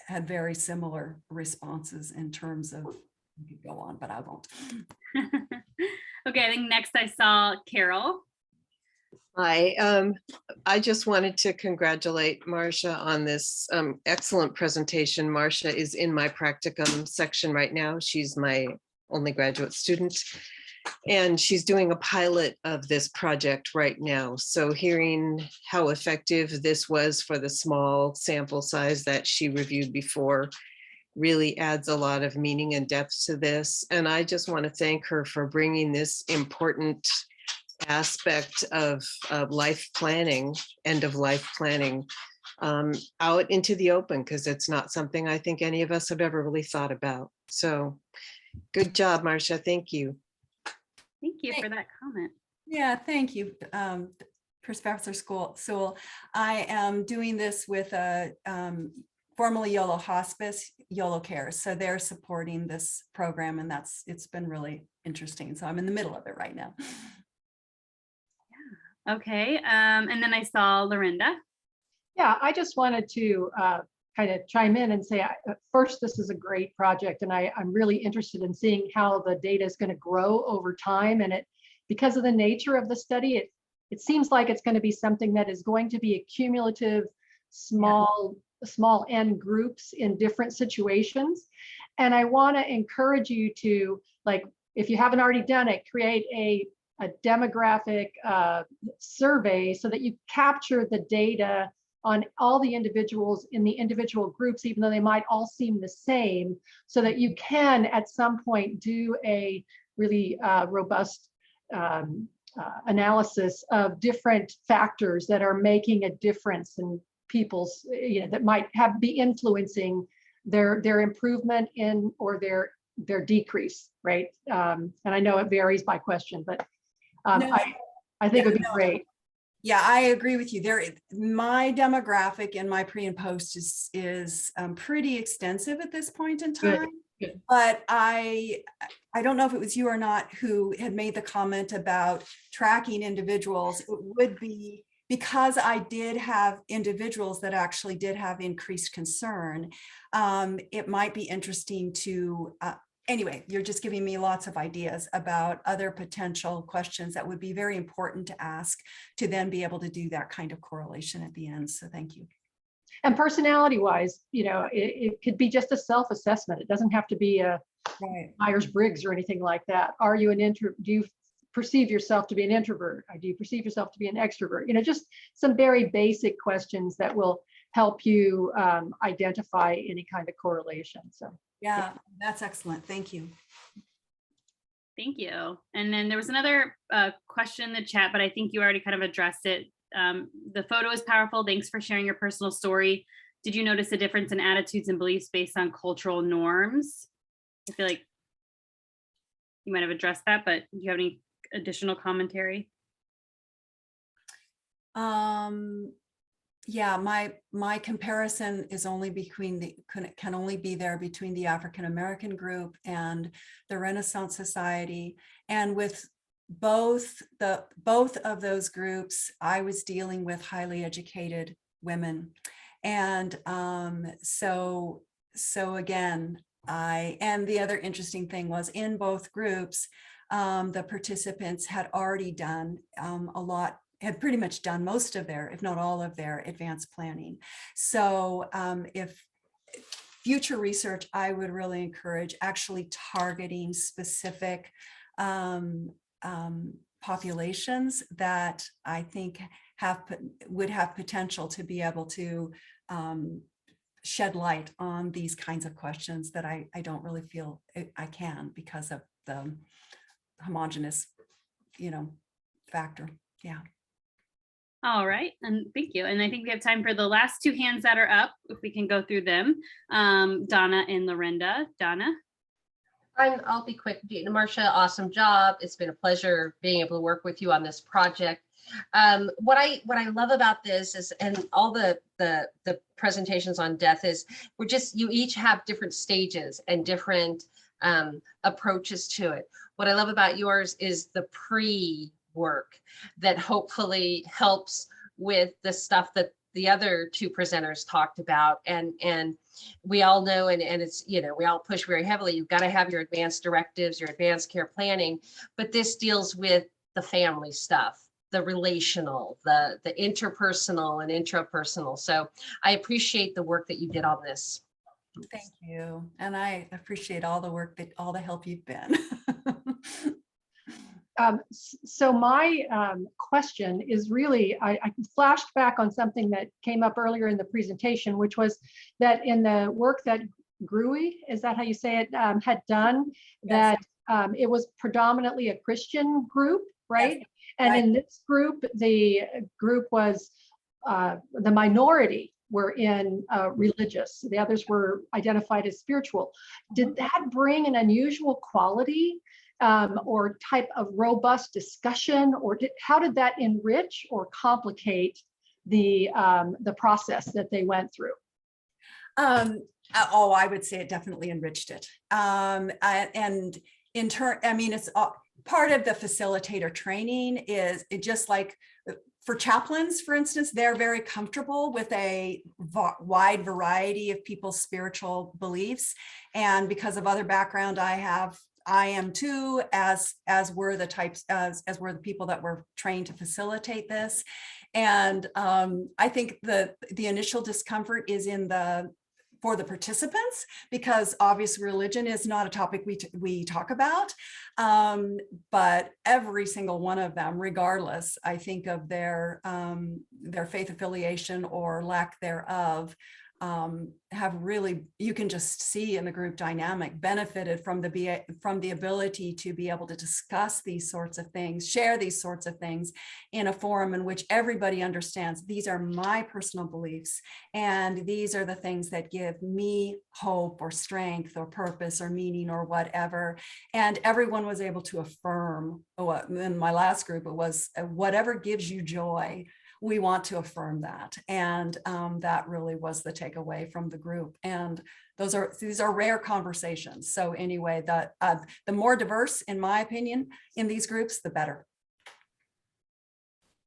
had very similar responses in terms of, you could go on, but I won't. Okay, I think next I saw Carol. Hi, I just wanted to congratulate Marcia on this excellent presentation. Marcia is in my practicum section right now. She's my only graduate student, and she's doing a pilot of this project right now. So hearing how effective this was for the small sample size that she reviewed before really adds a lot of meaning and depth to this. And I just want to thank her for bringing this important aspect of life planning, end of life planning, out into the open, because it's not something I think any of us have ever really thought about. So good job, Marcia. Thank you. Thank you for that comment. Yeah, thank you, Professor Sewell. I am doing this with a formerly YOLO Hospice, YOLO Care. So they're supporting this program, and it's been really interesting. So I'm in the middle of it right now. Yeah. Okay. And then I saw Lorinda. Yeah, I just wanted to kind of chime in and say, first, this is a great project, and I'm really interested in seeing how the data is going to grow over time. And because of the nature of the study, it seems like it's going to be something that is going to be a cumulative, small N groups in different situations. And I want to encourage you to, like, if you haven't already done it, create a demographic survey so that you capture the data on all the individuals in the individual groups, even though they might all seem the same, so that you can at some point do a really robust analysis of different factors that are making a difference in people's, that might be influencing their improvement in or their decrease, right? And I know it varies by question, but I think it would be great. Yeah, I agree with you. My demographic in my pre and post is pretty extensive at this point in time. Good. But I don't know if it was you or not who had made the comment about tracking individuals. It would be because I did have individuals that actually did have increased concern. It might be interesting to anyway, you're just giving me lots of ideas about other potential questions that would be very important to ask to then be able to do that kind of correlation at the end. So thank you. And personality wise, it could be just a self-assessment. It doesn't have to be a Right. Myers-Briggs or anything like that. Are you do you perceive yourself to be an introvert? Or do you perceive yourself to be an extrovert? Just some very basic questions that will help you identify any kind of correlation. So Yeah, that's excellent. Thank you. Thank you. And then there was another question in the chat, but I think you already kind of addressed it. The photo is powerful. Thanks for sharing your personal story. Did you notice a difference in attitudes and beliefs based on cultural norms? I feel like you might have addressed that, but do you have any additional commentary? Yeah, my comparison is only can only be there between the African American group and the Renaissance Society. And with both of those groups, I was dealing with highly educated women. And so again, and the other interesting thing was in both groups, the participants had already done had pretty much done most of their, if not all of their advanced planning. So if future research, I would really encourage actually targeting specific populations that I think would have potential to be able to shed light on these kinds of questions that I don't really feel I can because of the homogenous, factor. Yeah. All right, and thank you. And I think we have time for the last two hands that are up, if we can go through them. Donna and Lorinda. Donna? I'll be quick. Marcia, awesome job. It's been a pleasure being able to work with you on this project. What I love about this is, and all the presentations on death is, you each have different stages and different approaches to it. What I love about yours is the pre-work that hopefully helps with the stuff that the other two presenters talked about. And we all know, and it's, we all push very heavily, you've got to have your advanced directives, your advanced care planning, but this deals with the family stuff, the relational, the interpersonal and intrapersonal. So I appreciate the work that you did on this. Thank you. And I appreciate all the help you've been. So my question is really, I flashed back on something that came up earlier in the presentation, which was that in the work that Gruy, is that how you say it, had done, Yes. that it was predominantly a Christian group, right? Yes. And Right. in this group, the group was, the minority were in religious, the others were identified as spiritual. Did that bring an unusual quality or type of robust discussion, or how did that enrich or complicate the process that they went through? I would say it definitely enriched it. And in turn, it's part of the facilitator training is it just like for chaplains, for instance, they're very comfortable with a wide variety of people's spiritual beliefs. And because of other background I am too, as were the people that were trained to facilitate this. And I think the initial discomfort is for the participants, because obviously religion is not a topic we talk about, but every single one of them, regardless, I think of their faith affiliation or lack thereof, have really, you can just see in the group dynamic, benefited from the ability to be able to discuss these sorts of things, share these sorts of things in a forum in which everybody understands these are my personal beliefs and these are the things that give me hope or strength or purpose or meaning or whatever. And everyone was able to affirm. In my last group, it was whatever gives you joy, we want to affirm that. And that really was the takeaway from the group. And these are rare conversations. So anyway, the more diverse, in my opinion, in these groups, the better.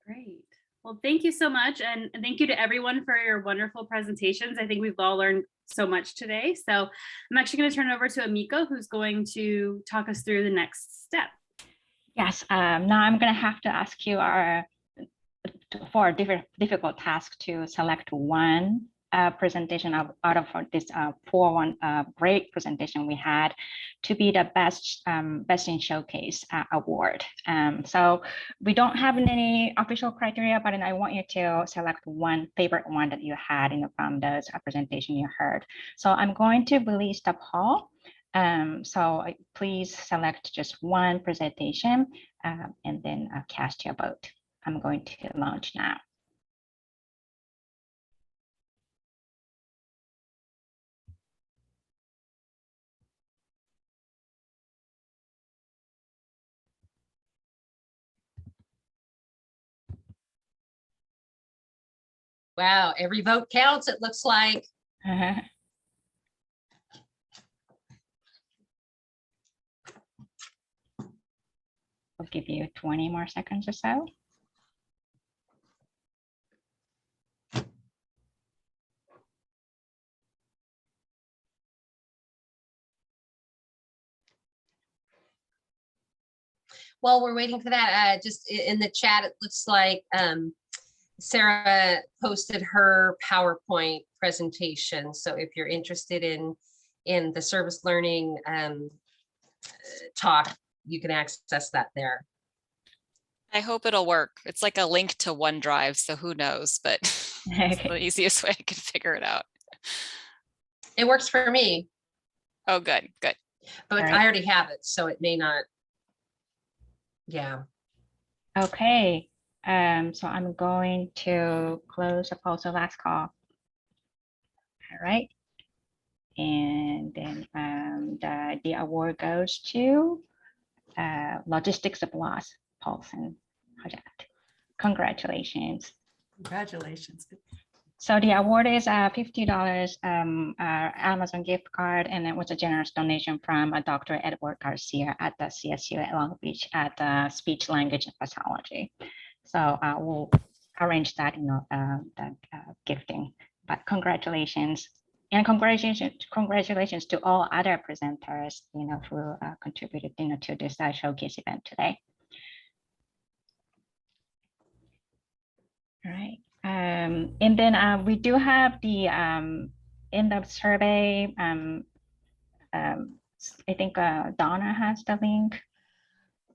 Great. Well, thank you so much. And thank you to everyone for your wonderful presentations. I think we've all learned so much today. So I'm actually going to turn it over to Amiko, who's going to talk us through the next step. Yes, now I'm going to have to ask you for a difficult task to select one presentation out of this 4-1 great presentation we had to be the best in showcase award. So we don't have any official criteria, but I want you to select one favorite one that you had from those presentation you heard. So I'm going to release the poll. So please select just one presentation and then cast your vote. I'm going to launch now. Wow, every vote counts, it looks like. I'll give you 20 more seconds or so. While we're waiting for that, just in the chat, it looks like Sarah posted her PowerPoint presentation. So if you're interested in the service learning talk, you can access that there. I hope it'll work. It's like a link to OneDrive, so who knows, but it's the easiest way I can figure it out. It works for me. Oh, good, good. But Right. I already have it, so it may not. Yeah. Okay. So I'm going to close the poll. So last call. All right. And then the award goes to Logistics of Loss, Paulson Project. Congratulations. Congratulations. So the award is $50 Amazon gift card, and it was a generous donation from Dr. Edward Garcia at the CSU at Long Beach at Speech, Language, and Pathology. So we'll arrange that, gifting. But congratulations, and congratulations to all other presenters, who contributed, to this showcase event today. All right. And then we do have the in the survey. I think Donna has the link.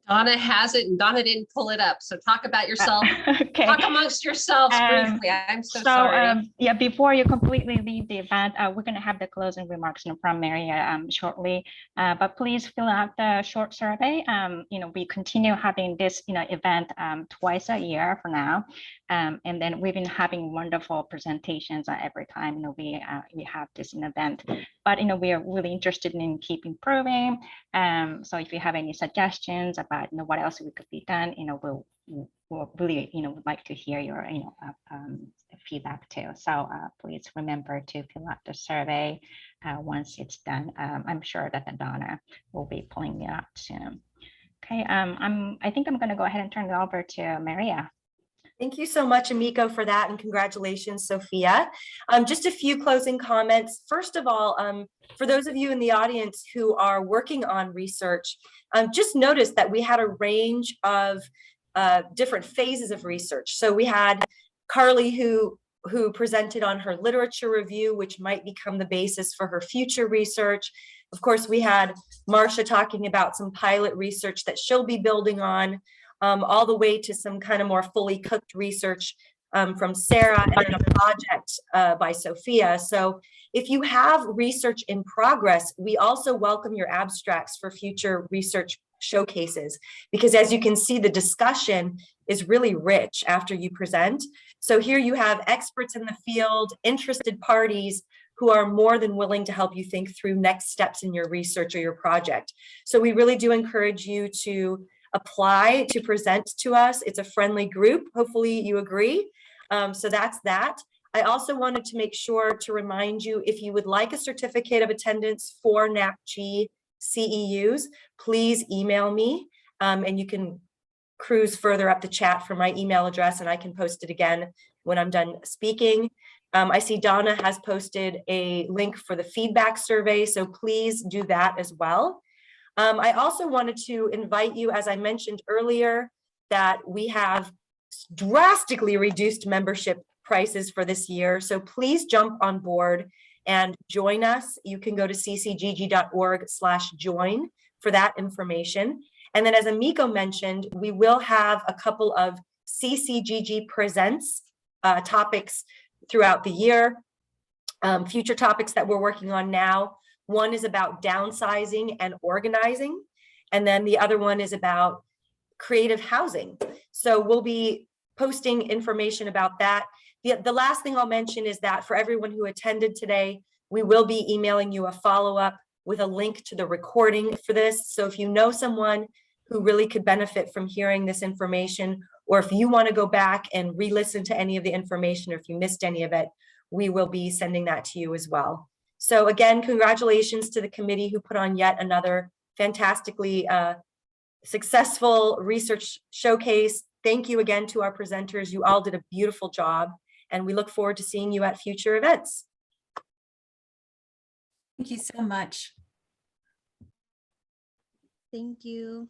Donna has it, and Donna didn't pull it up. So talk about yourself. Okay. Talk amongst yourselves briefly. I'm so sorry. Yeah, before you completely leave the event, we're going to have the closing remarks from Maria shortly. But please fill out the short survey. We continue having this event twice a year for now, and then we've been having wonderful presentations every time we have this event. But we are really interested in keep improving. So if you have any suggestions about what else we could be done, we'll really would like to hear your feedback too. So please remember to fill out the survey once it's done. I'm sure that Donna will be pulling it up soon. Okay, I think I'm going to go ahead and turn it over to Maria. Thank you so much, Amiko, for that, and congratulations, Sophia. Just a few closing comments. First of all, for those of you in the audience who are working on research, just notice that we had a range of different phases of research. So we had Carly who presented on her literature review, which might become the basis for her future research. Of course, we had Marcia talking about some pilot research that she'll be building on, all the way to some kind of more fully cooked research from Sarah, and then a project by Sophia. So if you have research in progress, we also welcome your abstracts for future research showcases, because as you can see, the discussion is really rich after you present. So here you have experts in the field, interested parties who are more than willing to help you think through next steps in your research or your project. So we really do encourage you to apply to present to us. It's a friendly group. Hopefully you agree. So that's that. I also wanted to make sure to remind you, if you would like a certificate of attendance for NAPG CEUs, please email me, and you can cruise further up the chat for my email address, and I can post it again when I'm done speaking. I see Donna has posted a link for the feedback survey, so please do that as well. I also wanted to invite you, as I mentioned earlier, that we have drastically reduced membership prices for this year. So please jump on board and join us. You can go to ccgg.org/join for that information. And then as Amiko mentioned, we will have a couple of CCGG Presents topics throughout the year. Future topics that we're working on now. One is about downsizing and organizing. And then the other one is about creative housing. So we'll be posting information about that. The last thing I'll mention is that for everyone who attended today, we will be emailing you a follow-up with a link to the recording for this. So if you know someone who really could benefit from hearing this information, or if you want to go back and re-listen to any of the information, or if you missed any of it, we will be sending that to you as well. So again, congratulations to the committee who put on yet another fantastically successful research showcase. Thank you again to our presenters. You all did a beautiful job, and we look forward to seeing you at future events. Thank you so much. Thank you.